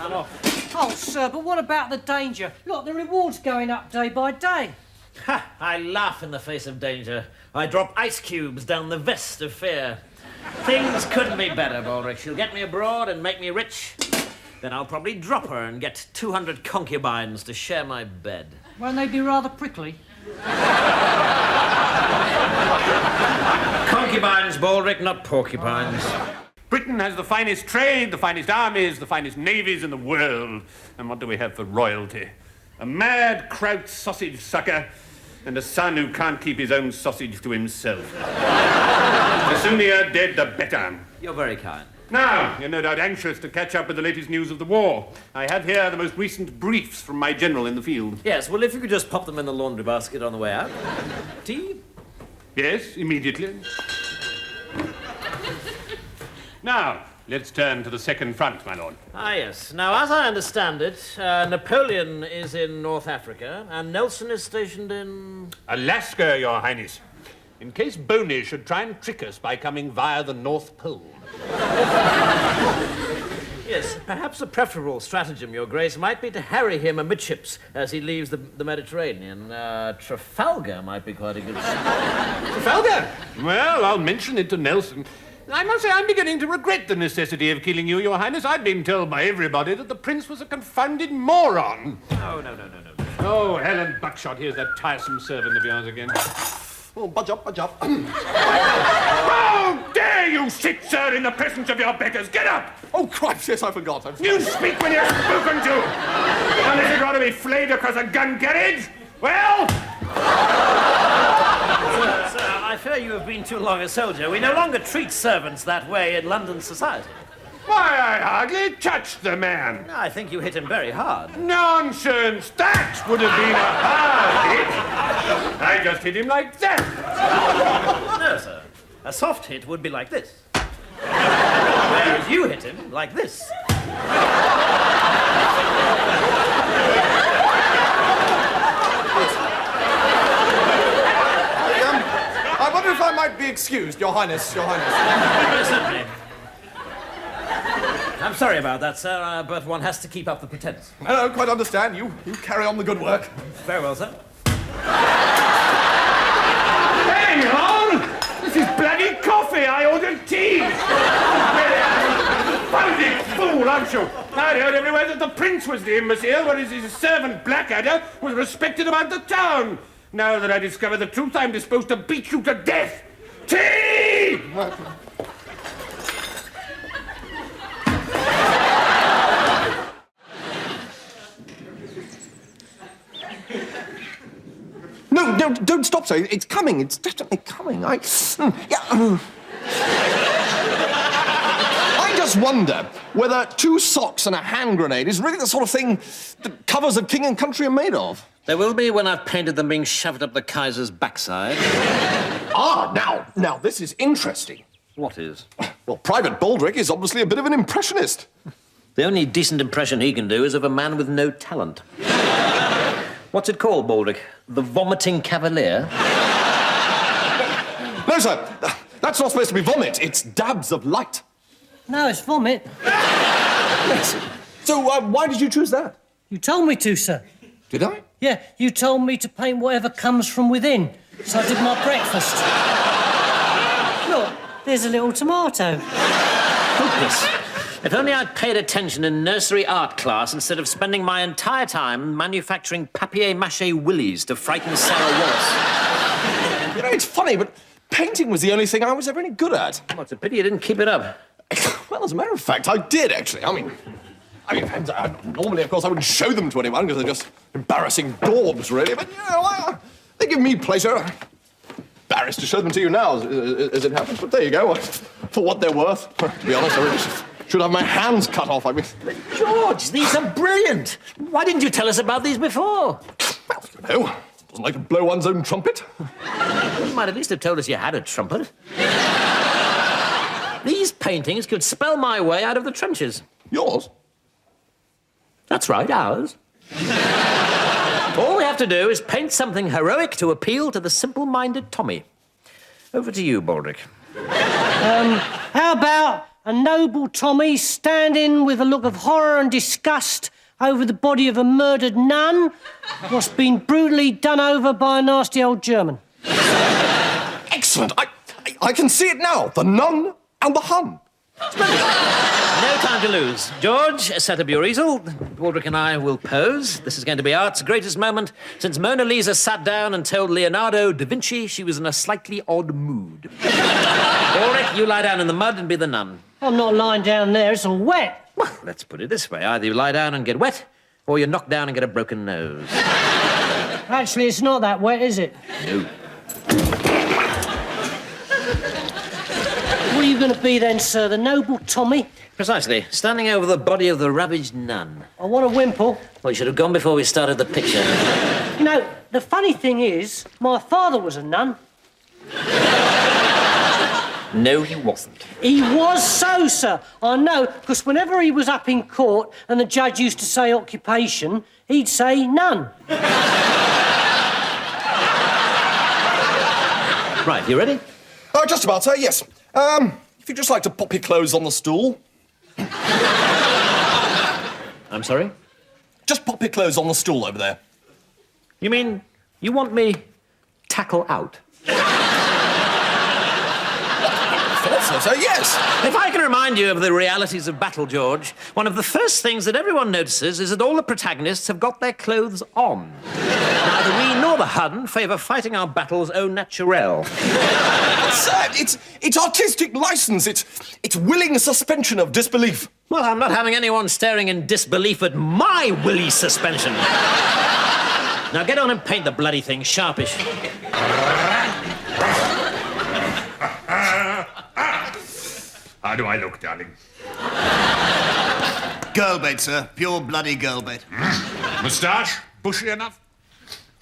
I'm off. Oh, sir, but what about the danger? Look, the reward's going up day by day. Ha! I laugh in the face of danger. I drop ice cubes down the vest of fear. Things couldn't be better, Baldric. She'll get me abroad and make me rich. Then I'll probably drop her and get 200 concubines to share my bed. Won't they be rather prickly? Concubines, Baldric, not porcupines. Britain has the finest trade, the finest armies, the finest navies in the world. And what do we have for royalty? A mad kraut sausage sucker and a son who can't keep his own sausage to himself. The sooner you're dead, the better. You're very kind. Now, you're no doubt anxious to catch up with the latest news of the war. I have here the most recent briefs from my general in the field. Yes, well, if you could just pop them in the laundry basket on the way out. Tea? Yes, immediately. Now, let's turn to the second front, my lord. Ah, yes. Now, as I understand it, Napoleon is in North Africa, and Nelson is stationed in... Alaska, your highness. In case Boney should try and trick us by coming via the North Pole. Yes, perhaps a preferable stratagem, Your Grace, might be to harry him amidships as he leaves the Mediterranean. Trafalgar might be quite a good... Trafalgar? Well, I'll mention it to Nelson. I must say I'm beginning to regret the necessity of killing you, Your Highness. I'd been told by everybody that the Prince was a confounded moron. No. Oh, Helen Buckshot, here's that tiresome servant of yours again. Oh, budge up. How dare you sit, sir, in the presence of your beggars? Get up! Oh, Christ, yes, I forgot. You speak when you're spoken to! Unless you'd rather be flayed across a gun carriage? Well... Sir, I fear you have been too long a soldier. We no longer treat servants that way in London society. Why, I hardly touched the man. I think you hit him very hard. Nonsense! That would have been a hard hit. I just hit him like that. No, sir. A soft hit would be like this. Whereas you hit him like this. I wonder if I might be excused, Your Highness, Your Highness. Certainly. I'm sorry about that, sir, but one has to keep up the pretense. No, quite understand. You carry on the good work. Very well, sir. Hang on! This is bloody coffee. I ordered tea. Founded fool, aren't you? I heard everywhere that the Prince was the imbecile, whereas his servant Blackadder was respected about the town. Now that I discover the truth, I'm disposed to beat you to death. Tea! No, don't stop, sir. It's coming. It's definitely coming. I just just wonder whether 2 socks and a hand grenade is really the sort of thing that covers of king and country are made of. There will be when I've painted them being shoved up the Kaiser's backside. Now, this is interesting. What is? Well, Private Baldrick is obviously a bit of an impressionist. The only decent impression he can do is of a man with no talent. What's it called, Baldrick? The Vomiting Cavalier? No, sir. That's not supposed to be vomit. It's dabs of light. No, it's vomit. Yes. So, why did you choose that? You told me to, sir. Did I? Yeah, you told me to paint whatever comes from within. So I did my breakfast. Look, there's a little tomato. Hopeless. If only I'd paid attention in nursery art class instead of spending my entire time manufacturing papier-mâché willies to frighten Sarah Wallace. You know, it's funny, but painting was the only thing I was ever any good at. Well, it's a pity you didn't keep it up. Well, as a matter of fact, I did, actually. I mean, normally, of course, I wouldn't show them to anyone because they're just embarrassing daubs, really. But, you know, they give me pleasure. I'm embarrassed to show them to you now, as it happens. But there you go, for what they're worth. To be honest, I really should have my hands cut off. I mean, George, these are brilliant. Why didn't you tell us about these before? Well, you know, doesn't like to blow one's own trumpet. You might at least have told us you had a trumpet. These paintings could spell my way out of the trenches. Yours? That's right, ours. All we have to do is paint something heroic to appeal to the simple-minded Tommy. Over to you, Baldrick. How about a noble Tommy standing with a look of horror and disgust over the body of a murdered nun what's been brutally done over by a nasty old German? Excellent. I can see it now. The nun and the Hun. No time to lose. George, set up your easel. Baldrick and I will pose. This is going to be art's greatest moment since Mona Lisa sat down and told Leonardo da Vinci she was in a slightly odd mood. Baldrick, you lie down in the mud and be the nun. I'm not lying down there, it's all wet. Well, let's put it this way. Either you lie down and get wet, or you knock down and get a broken nose. Actually, it's not that wet, is it? No. What are you going to be then, sir? The noble Tommy? Precisely. Standing over the body of the ravaged nun. I want a wimple. Well, you should have gone before we started the picture. You know, the funny thing is, my father was a nun. No, he wasn't. He was so, sir. I know, because whenever he was up in court and the judge used to say occupation, he'd say none. Right, you ready? Just about, sir, yes. If you'd just like to pop your clothes on the stool. I'm sorry? Just pop your clothes on the stool over there. You mean you want me tackle out? So, yes. If I can remind you of the realities of battle, George, one of the first things that everyone notices is that all the protagonists have got their clothes on. Neither we nor the Hun favour fighting our battles au naturel. Sir, it's artistic license. It's willing suspension of disbelief. Well, I'm not having anyone staring in disbelief at my willy suspension. Now get on and paint the bloody thing sharpish. How do I look, darling? Girl bait, sir. Pure bloody girl bait. Moustache? Bushy enough?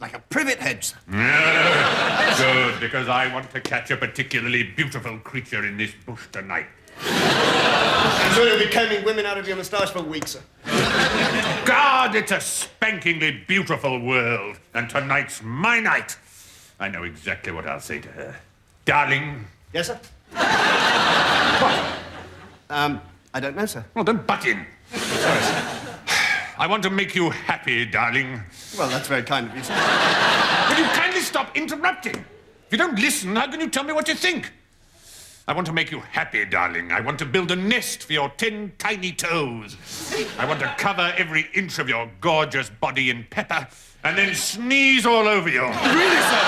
Like a privet head, sir. Good, because I want to catch a particularly beautiful creature in this bush tonight. I'm sure you'll be combing women out of your moustache for weeks, sir. God, it's a spankingly beautiful world, and tonight's my night. I know exactly what I'll say to her. Darling. Yes, sir? I don't know, sir. Well, don't butt in. Sorry, sir. I want to make you happy, darling. Well, that's very kind of you, sir. Will you kindly stop interrupting? If you don't listen, how can you tell me what you think? I want to make you happy, darling. I want to build a nest for your 10 tiny toes. I want to cover every inch of your gorgeous body in pepper and then sneeze all over you. Really, sir?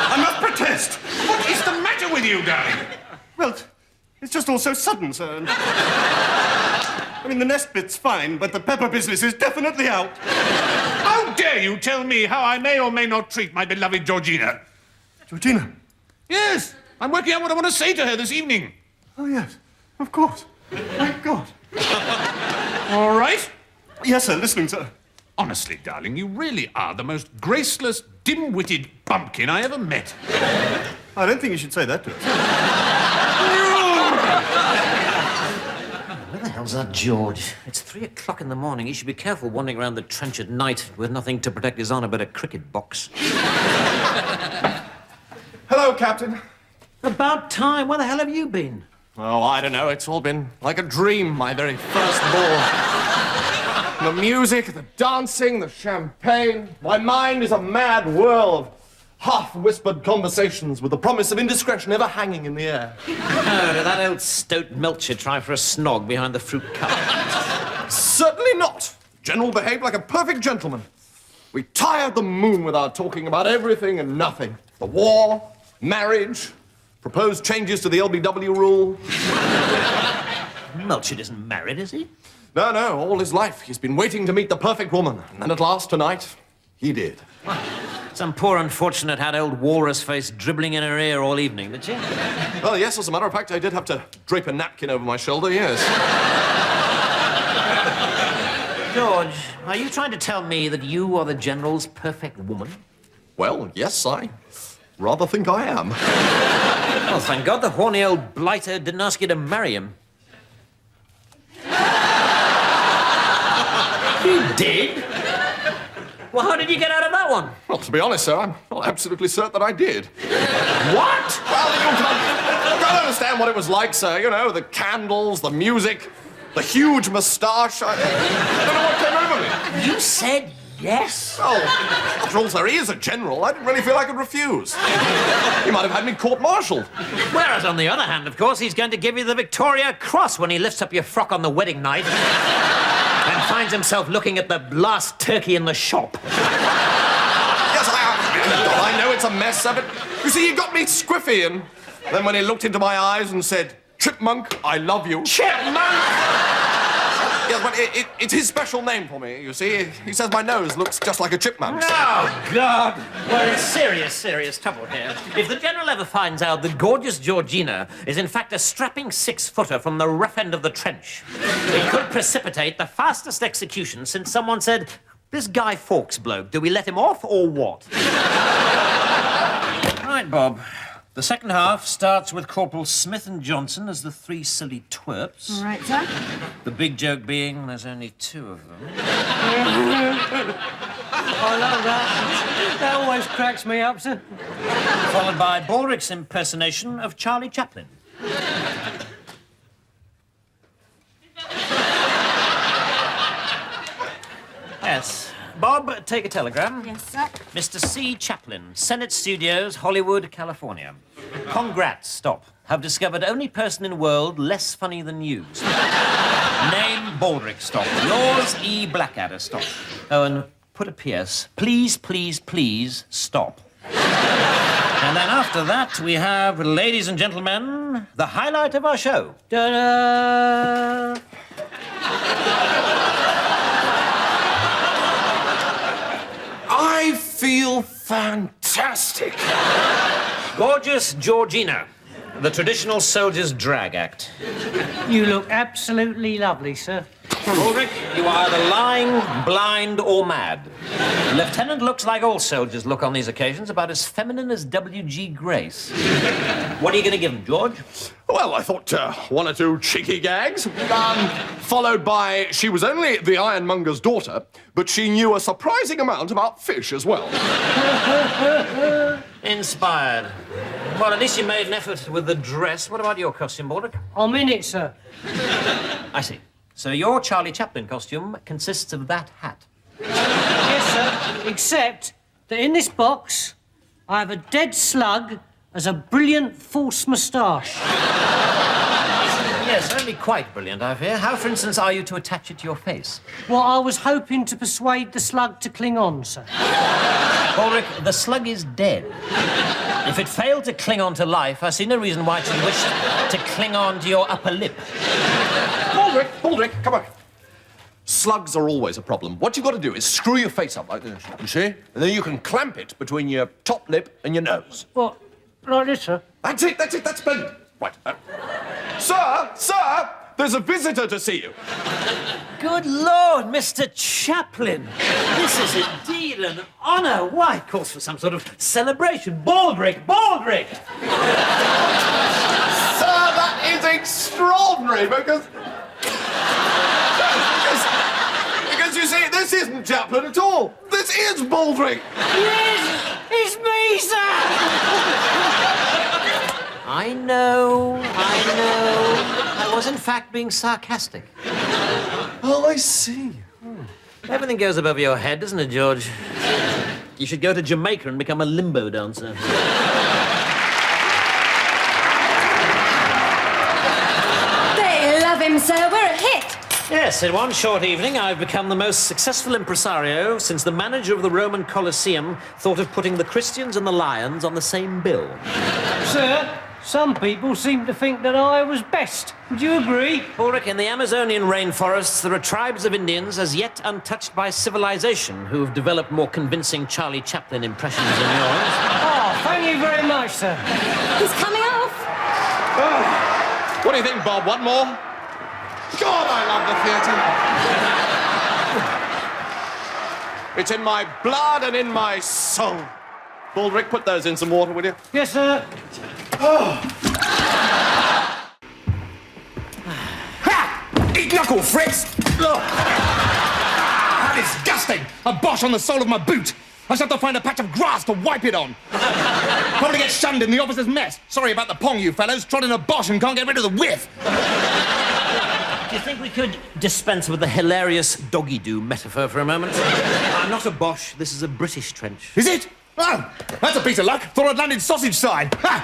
I must protest. What is the matter with you, darling? Well, it's just all so sudden, sir. I mean, the nest bit's fine, but the pepper business is definitely out. How dare you tell me how I may or may not treat my beloved Georgina? Georgina? Yes, I'm working out what I want to say to her this evening. Oh, yes, of course. Thank God. All right? Yes, sir, listening, sir. Honestly, darling, you really are the most graceless, dim-witted bumpkin I ever met. I don't think you should say that to us. Where the hell's that George? It's 3 o'clock in the morning. He should be careful wandering around the trench at night with nothing to protect his honour but a cricket box. Hello, Captain. About time. Where the hell have you been? Oh, I don't know. It's all been like a dream, my very first ball. The music, the dancing, the champagne. My mind is a mad whirl of half-whispered conversations with the promise of indiscretion ever hanging in the air. Oh, did that old stoat Melcher try for a snog behind the fruit cup? Certainly not. General behaved like a perfect gentleman. We tired the moon with our talking about everything and nothing. The war, marriage, proposed changes to the LBW rule. Melcher isn't married, is he? No, all his life he's been waiting to meet the perfect woman. And then at last, tonight, he did. Some poor unfortunate had old walrus face dribbling in her ear all evening, did she? Well, yes, as a matter of fact, I did have to drape a napkin over my shoulder, yes. George, are you trying to tell me that you are the General's perfect woman? Well, yes, I rather think I am. Well, thank God the horny old blighter didn't ask you to marry him. You did? Well, how did you get out of that one? Well, to be honest, sir, I'm not absolutely certain that I did. What? Well, you can't understand what it was like, sir. You know, the candles, the music, the huge moustache. I don't know what came over me. You said yes? Oh, after all, sir, he is a general. I didn't really feel I could refuse. He might have had me court-martialed. Whereas, on the other hand, of course, he's going to give you the Victoria Cross when he lifts up your frock on the wedding night and finds himself looking at the last turkey in the shop. Yes, I know it's a mess, sir, but you see, he got me squiffy, and then when he looked into my eyes and said, "Chipmunk, I love you." Chipmunk? Yes, but it's his special name for me, you see. He says my nose looks just like a chipmunk's. Oh, God. We're in serious trouble here. If the General ever finds out that gorgeous Georgina is in fact a strapping 6-footer from the rough end of the trench, it could precipitate the fastest execution since someone said, "This Guy Fawkes bloke, do we let him off or what?" Right, Bob. The second half starts with Corporal Smith and Johnson as the 3 silly twerps. All right, sir. The big joke being there's only 2 of them. I love that. That always cracks me up, sir. Followed by Baldrick's impersonation of Charlie Chaplin. Yes. Bob, take a telegram. Yes, sir. Mr. C. Chaplin, Senate Studios, Hollywood, California. Congrats, stop. Have discovered only person in world less funny than you. Name Baldrick, stop. Yours, E. Blackadder, stop. Oh, and put a PS. Please, please, please, stop. And then after that, we have, ladies and gentlemen, the highlight of our show. Ta-da! I feel fantastic. Gorgeous Georgina, the traditional soldier's drag act. You look absolutely lovely, sir. Ulrich, you are either lying, blind, or mad. The lieutenant looks like all soldiers look on these occasions, about as feminine as W.G. Grace. What are you going to give him, George? Well, I thought 1 or 2 cheeky gags, followed by she was only the ironmonger's daughter, but she knew a surprising amount about fish as well. Inspired. Well, at least you made an effort with the dress. What about your costume, Baldrick? I'm in it, sir. I see. So your Charlie Chaplin costume consists of that hat. Yes, sir. Except that in this box, I have a dead slug as a brilliant false moustache. Yes, only quite brilliant, I fear. How, for instance, are you to attach it to your face? Well, I was hoping to persuade the slug to cling on, sir. Ulrich, the slug is dead. If it failed to cling on to life, I see no reason why it should wish to cling on to your upper lip. Baldrick, come on. Slugs are always a problem. What you've got to do is screw your face up like this, you see? And then you can clamp it between your top lip and your nose. What? Like this, sir? That's it, that's splendid. Right. Sir, There's a visitor to see you. Good Lord, Mr. Chaplin. This is indeed an honour. Why, it calls for some sort of celebration. Baldrick, Baldrick! Sir, that is extraordinary because you see, this isn't Chaplin at all. This is Baldrick. Yes, it's me, sir! I know. I was in fact being sarcastic. Oh, I see. Everything goes above your head, doesn't it, George? You should go to Jamaica and become a limbo dancer. They love him, sir. We're a hit. Yes, in one short evening, I've become the most successful impresario since the manager of the Roman Colosseum thought of putting the Christians and the lions on the same bill. Sir, some people seem to think that I was best. Would you agree? Ulrich, in the Amazonian rainforests, there are tribes of Indians as yet untouched by civilization who have developed more convincing Charlie Chaplin impressions than yours. Oh, thank you very much, sir. He's coming off. What do you think, Bob? One more? God, I love the theatre. It's in my blood and in my soul. Baldrick, put those in some water, will you? Yes, sir. Oh. Ha! Eat knuckle, Fritz! Ugh. How disgusting! A Bosch on the sole of my boot. I shall have to find a patch of grass to wipe it on. Probably get shunned in the officer's mess. Sorry about the pong, you fellows. Trod in a Bosch and can't get rid of the whiff. Do you think we could dispense with the hilarious doggy-doo metaphor for a moment? I'm not a Bosch. This is a British trench. Is it? Oh, that's a piece of luck. Thought I'd landed sausage side. Ha!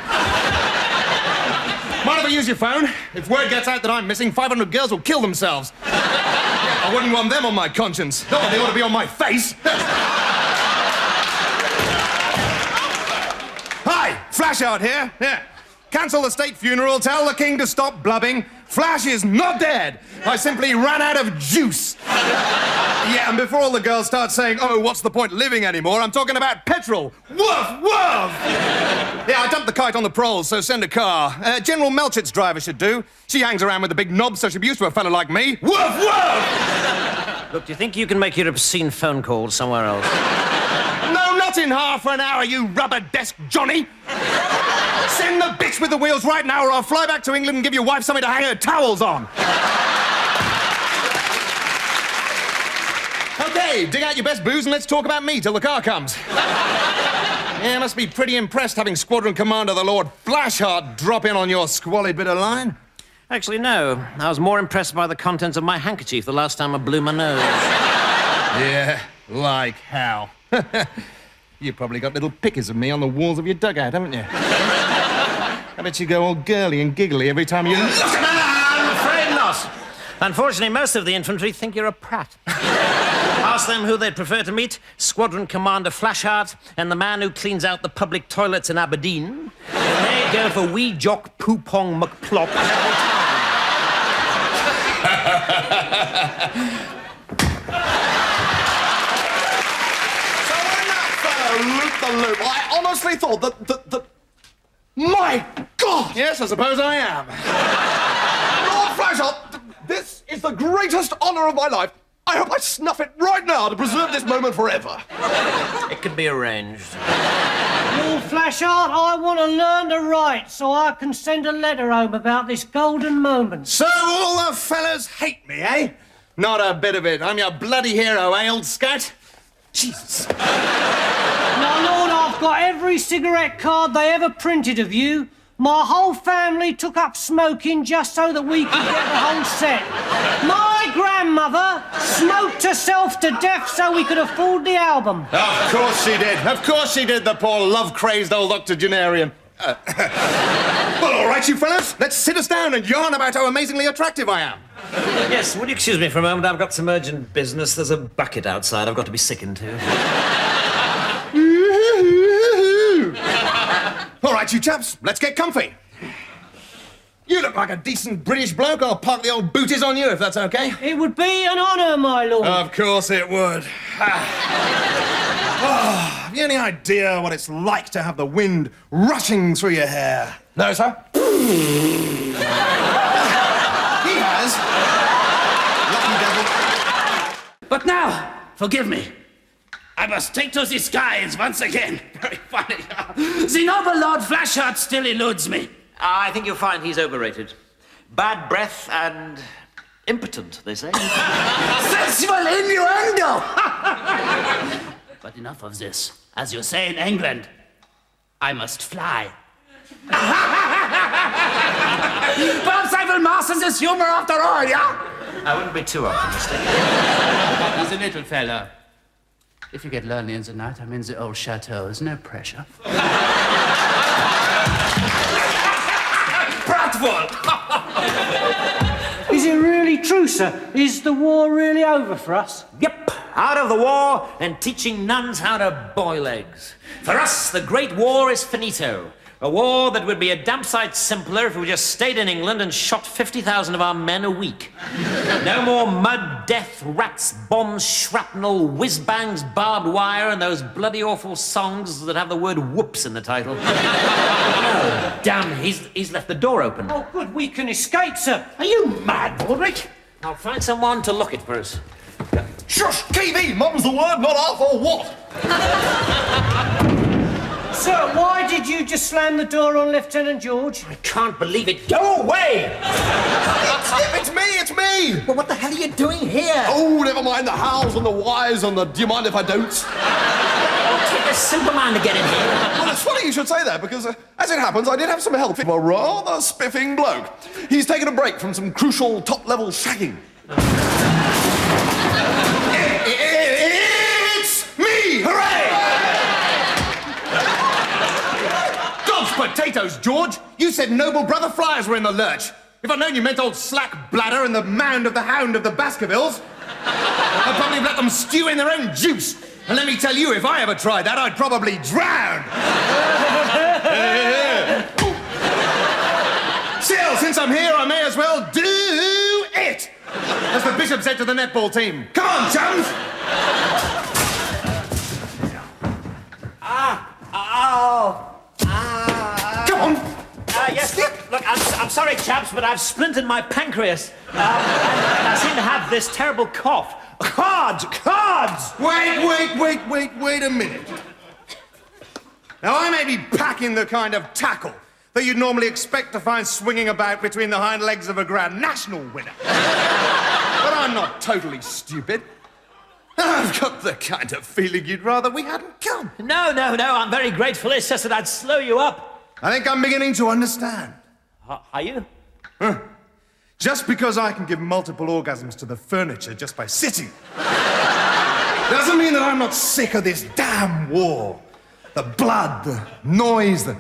Mind if I use your phone? If word gets out that I'm missing, 500 girls will kill themselves. I wouldn't want them on my conscience. Not that they ought to be on my face. Hi, Flashheart here. Yeah. Cancel the state funeral, tell the king to stop blubbing. Flash is not dead. I simply ran out of juice. Yeah, and before all the girls start saying, oh, what's the point living anymore, I'm talking about petrol. Woof, woof! Yeah, I dumped the kite on the proles, so send a car. General Melchit's driver should do. She hangs around with a big knob, so she'll be used to a fella like me. Woof, woof! Look, do you think you can make your obscene phone calls somewhere else? No, not in half an hour, you rubber desk Johnny. Send the bitch with the wheels right now, or I'll fly back to England and give your wife something to hang her towels on. Okay, dig out your best booze and let's talk about me till the car comes. Yeah, must be pretty impressed having Squadron Commander the Lord Flashheart drop in on your squalid bit of line. Actually, no. I was more impressed by the contents of my handkerchief the last time I blew my nose. Yeah, like how? You probably got little pictures of me on the walls of your dugout, haven't you? I bet you go all girly and giggly every time you look at me. I'm afraid not. Unfortunately, most of the infantry think you're a prat. Ask them who they'd prefer to meet, Squadron Commander Flashheart and the man who cleans out the public toilets in Aberdeen. And they go for wee jock Poopong McPlop. Loop. I honestly thought that... My God! Yes, I suppose I am. Lord Flashheart, this is the greatest honour of my life. I hope I snuff it right now to preserve this moment forever. It could be arranged. Lord Flashheart, I want to learn to write so I can send a letter home about this golden moment. So all the fellas hate me, eh? Not a bit of it. I'm your bloody hero, eh, old scat? Jesus. Now, Lord, I've got every cigarette card they ever printed of you. My whole family took up smoking just so that we could get the whole set. My grandmother smoked herself to death so we could afford the album. Of course she did. Of course she did, the poor love-crazed old octogenarian. Well, all right, you fellas. Let's sit us down and yarn about how amazingly attractive I am. Yes, would you excuse me for a moment? I've got some urgent business. There's a bucket outside I've got to be sickened to. All right, you chaps, let's get comfy. You look like a decent British bloke. I'll park the old booties on you, if that's okay. It would be an honour, my lord. Of course it would. Have you any idea what it's like to have the wind rushing through your hair? No, sir? He has. But now, forgive me. I must take to the skies once again. Very funny. The noble Lord Flashheart still eludes me. I think you'll find he's overrated. Bad breath and impotent, they say. Sexual innuendo! But enough of this. As you say in England, I must fly. Perhaps I will master this humor after all, yeah? I wouldn't be too optimistic. He's a little fella. If you get lonely in the night, I'm in the old chateau. There's no pressure. Pratful! Is it really true, sir? Is the war really over for us? Yep, out of the war and teaching nuns how to boil eggs. For us, the Great War is finito. A war that would be a damn sight simpler if we just stayed in England and shot 50,000 of our men a week. No more mud, death, rats, bombs, shrapnel, whiz-bangs, barbed wire, and those bloody awful songs that have the word whoops in the title. Oh, damn, he's left the door open. Oh, good, we can escape, sir. Are you mad, Baldrick? I'll find someone to look it for us. Shush, TV! Mum's the word, not half or what? Sir, why did you just slam the door on Lieutenant George? I can't believe it. Go away! It's me! Well, what the hell are you doing here? Oh, never mind the hows and the whys and the do you mind if I don't? It'll take a simple man to get in here. Well, it's funny you should say that because, as it happens, I did have some help from a rather spiffing bloke. He's taken a break from some crucial top-level shagging. It's me! Hooray! Potatoes, George! You said noble brother flyers were in the lurch. If I'd known you meant old slack bladder and the mound of the hound of the Baskervilles, I'd probably have let them stew in their own juice. And let me tell you, if I ever tried that, I'd probably drown. Still, since I'm here, I may as well do it! As the bishop said to the netball team. Come on, chums! Come on! Yes, look, I'm sorry, chaps, but I've splintered my pancreas. And I seem to have this terrible cough. Cards! Wait a minute. Now, I may be packing the kind of tackle that you'd normally expect to find swinging about between the hind legs of a Grand National winner. But I'm not totally stupid. I've got the kind of feeling you'd rather we hadn't come. No, I'm very grateful. It's just that I'd slow you up. I think I'm beginning to understand. Are you? Just because I can give multiple orgasms to the furniture just by sitting doesn't mean that I'm not sick of this damn war. The blood, the noise, the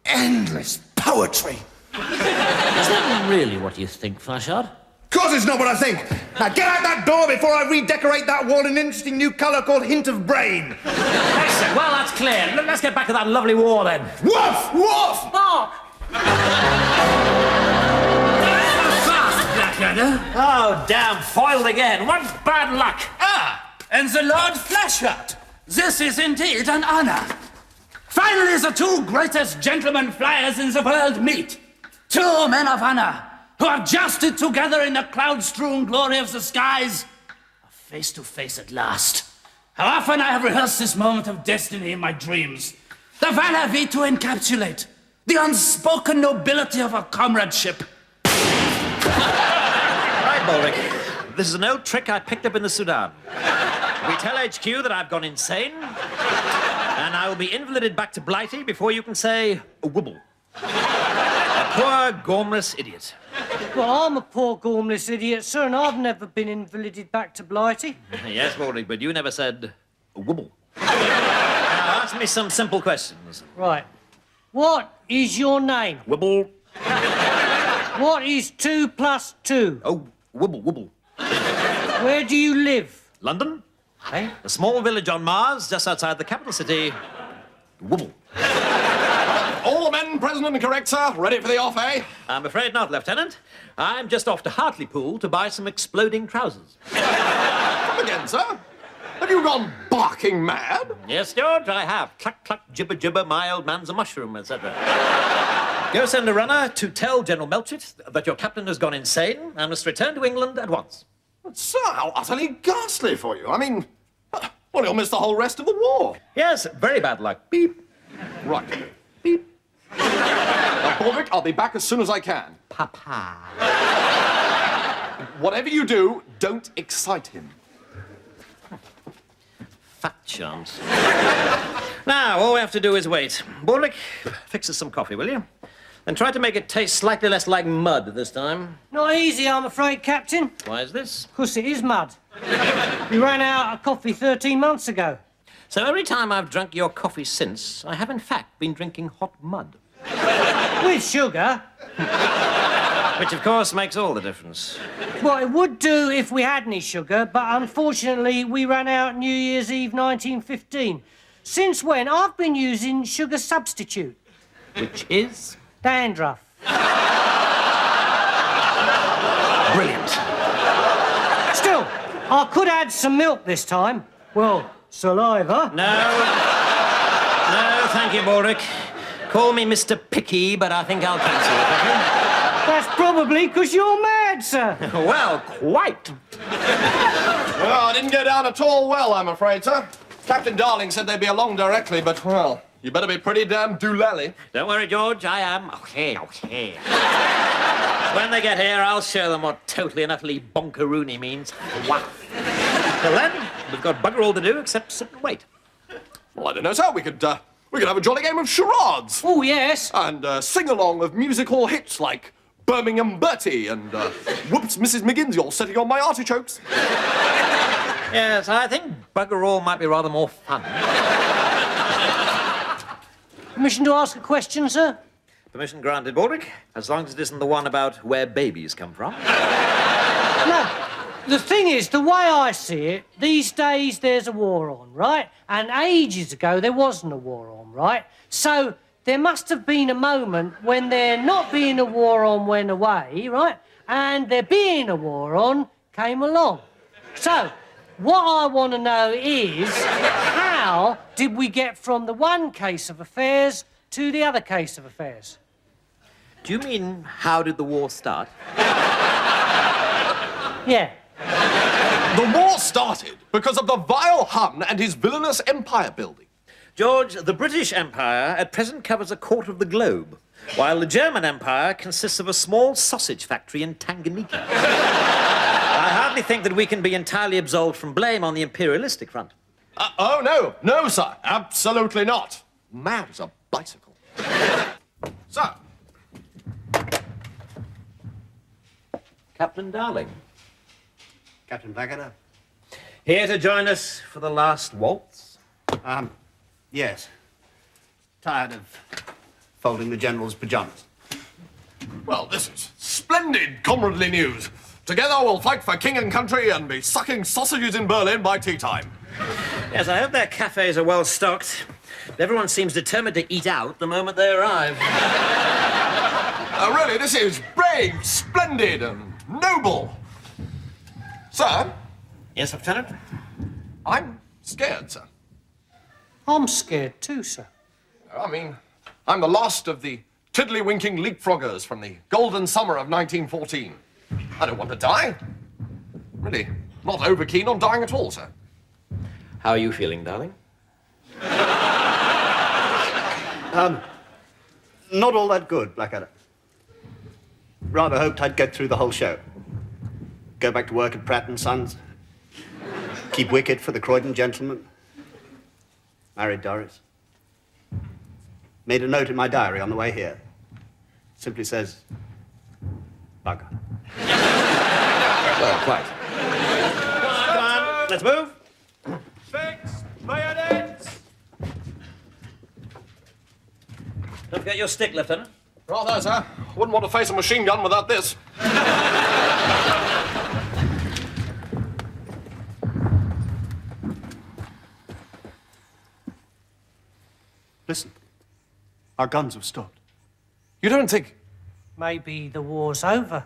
endless poetry. Is that really what you think, Flashheart? Of course it's not what I think. Now get out that door before I redecorate that wall in an interesting new colour called Hint of Brain. Excellent. Well, that's clear. Let's get back to that lovely war then. Woof! Woof! Mark! Blackadder. Oh, damn, foiled again. What bad luck. And the Lord Flashheart. This is indeed an honor. Finally, the two greatest gentlemen flyers in the world meet. Two men of honor who have jousted together in the cloud-strewn glory of the skies, are face to face at last. How often I have rehearsed this moment of destiny in my dreams. The valor we to encapsulate, the unspoken nobility of our comradeship. Right, Baldrick. This is an old trick I picked up in the Sudan. We tell HQ that I've gone insane, and I will be invalided back to Blighty before you can say a wibble. A poor, gormless idiot. Well, I'm a poor, gormless idiot, sir, and I've never been invalided back to Blighty. Yes, Baldrick, but you never said a wibble. Now, ask me some simple questions. Right. What is your name? Wibble. What is 2 plus 2? Oh, wibble. Where do you live? London. Hey? A small village on Mars, just outside the capital city. Wibble. All the men present and correct, sir. Ready for the off, eh? I'm afraid not, Lieutenant. I'm just off to Hartlepool to buy some exploding trousers. Come again, sir. Have you gone barking mad? Yes, George, I have. Cluck, cluck, gibber, gibber, my old man's a mushroom, etc. Go send a runner to tell General Melchett that your captain has gone insane and must return to England at once. Sir, how utterly ghastly for you. I mean, well, you'll miss the whole rest of the war. Yes, very bad luck. Beep. Right. Beep. Now, Baldric, I'll be back as soon as I can. Papa. Whatever you do, don't excite him. Fat chance. Now, all we have to do is wait. Baldric, fix us some coffee, will you? And try to make it taste slightly less like mud this time. Not easy, I'm afraid, Captain. Why is this? 'Cause it is mud. We ran out of coffee 13 months ago. So every time I've drunk your coffee since, I have in fact been drinking hot mud. With sugar. Which, of course, makes all the difference. Well, it would do if we had any sugar, but unfortunately we ran out New Year's Eve 1915. Since when, I've been using sugar substitute. Which is? Dandruff. Brilliant. Still, I could add some milk this time. Well, saliva. No, thank you, Baldric. Call me Mr. Picky, but I think I'll cancel it, okay? That's probably because you're mad, sir. Well, quite. Well, I didn't go down at all well, I'm afraid, sir. Captain Darling said they'd be along directly, but, well, you better be pretty damn doolally. Don't worry, George, I am. Okay. When they get here, I'll show them what totally and utterly bonkaroony means. Wow. Till then, we've got bugger all to do except sit and wait. Well, I don't know, sir. We could have a jolly game of charades. Oh, yes. And sing along of musical hits like Birmingham Bertie and Whoops, Mrs. McGinns, you're sitting on my artichokes. Yes, I think bugger all might be rather more fun. Permission to ask a question, sir? Permission granted, Baldric, as long as it isn't the one about where babies come from. No. The thing is, the way I see it, these days there's a war on, right? And ages ago there wasn't a war on, right? So there must have been a moment when there not being a war on went away, right? And there being a war on came along. So, what I want to know is, how did we get from the one case of affairs to the other case of affairs? Do you mean, how did the war start? Yeah. The war started because of the vile Hun and his villainous empire building. George, the British Empire at present covers a quarter of the globe, while the German Empire consists of a small sausage factory in Tanganyika. I hardly think that we can be entirely absolved from blame on the imperialistic front. Oh, no, sir, absolutely not. Mad as a bicycle. Sir. Captain Darling. Captain Blackadder? Here to join us for the last waltz? Yes. Tired of folding the General's pyjamas. Well, this is splendid comradely news. Together we'll fight for king and country and be sucking sausages in Berlin by tea time. Yes, I hope their cafes are well stocked. Everyone seems determined to eat out the moment they arrive. Really, this is brave, splendid, and noble. Sir? Yes, Lieutenant? I'm scared, sir. I'm scared too, sir. I mean, I'm the last of the tiddly-winking leapfroggers from the golden summer of 1914. I don't want to die. Really, not over keen on dying at all, sir. How are you feeling, darling? Not all that good, Blackadder. Rather hoped I'd get through the whole show. Go back to work at Pratt & Sons. Keep wicket for the Croydon gentleman. Married Doris. Made a note in my diary on the way here. Simply says, bugger. Well, quite. Come on, let's move. Fix bayonets! Don't forget your stick, Lieutenant. Rather, sir. Wouldn't want to face a machine gun without this. Listen. Our guns have stopped. You don't think... Maybe the war's over.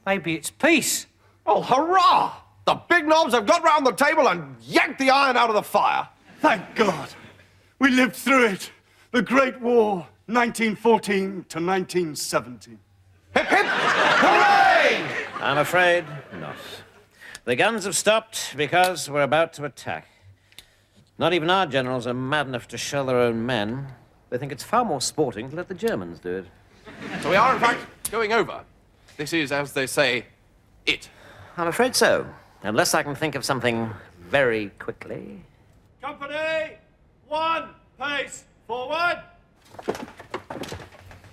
Maybe it's peace. Oh, hurrah! The big knobs have got round the table and yanked the iron out of the fire. Thank God. We lived through it. The Great War, 1914 to 1917. Hip, hip, hooray! I'm afraid not. The guns have stopped because we're about to attack. Not even our generals are mad enough to shell their own men. They think it's far more sporting to let the Germans do it. So we are, in fact, going over. This is, as they say, it. I'm afraid so. Unless I can think of something very quickly. Company, 1 pace forward.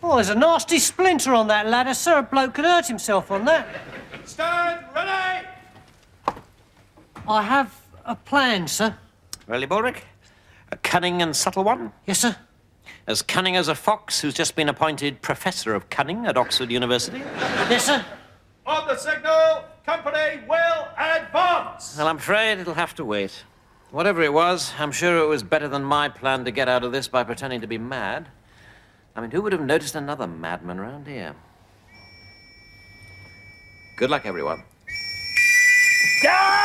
Oh, there's a nasty splinter on that ladder, sir. A bloke could hurt himself on that. Stand ready. I have a plan, sir. Really, Bulrick? A cunning and subtle one? Yes, sir. As cunning as a fox who's just been appointed Professor of Cunning at Oxford University? Yes, sir. On the signal, company will advance. Well, I'm afraid it'll have to wait. Whatever it was, I'm sure it was better than my plan to get out of this by pretending to be mad. I mean, who would have noticed another madman around here? Good luck, everyone. Go!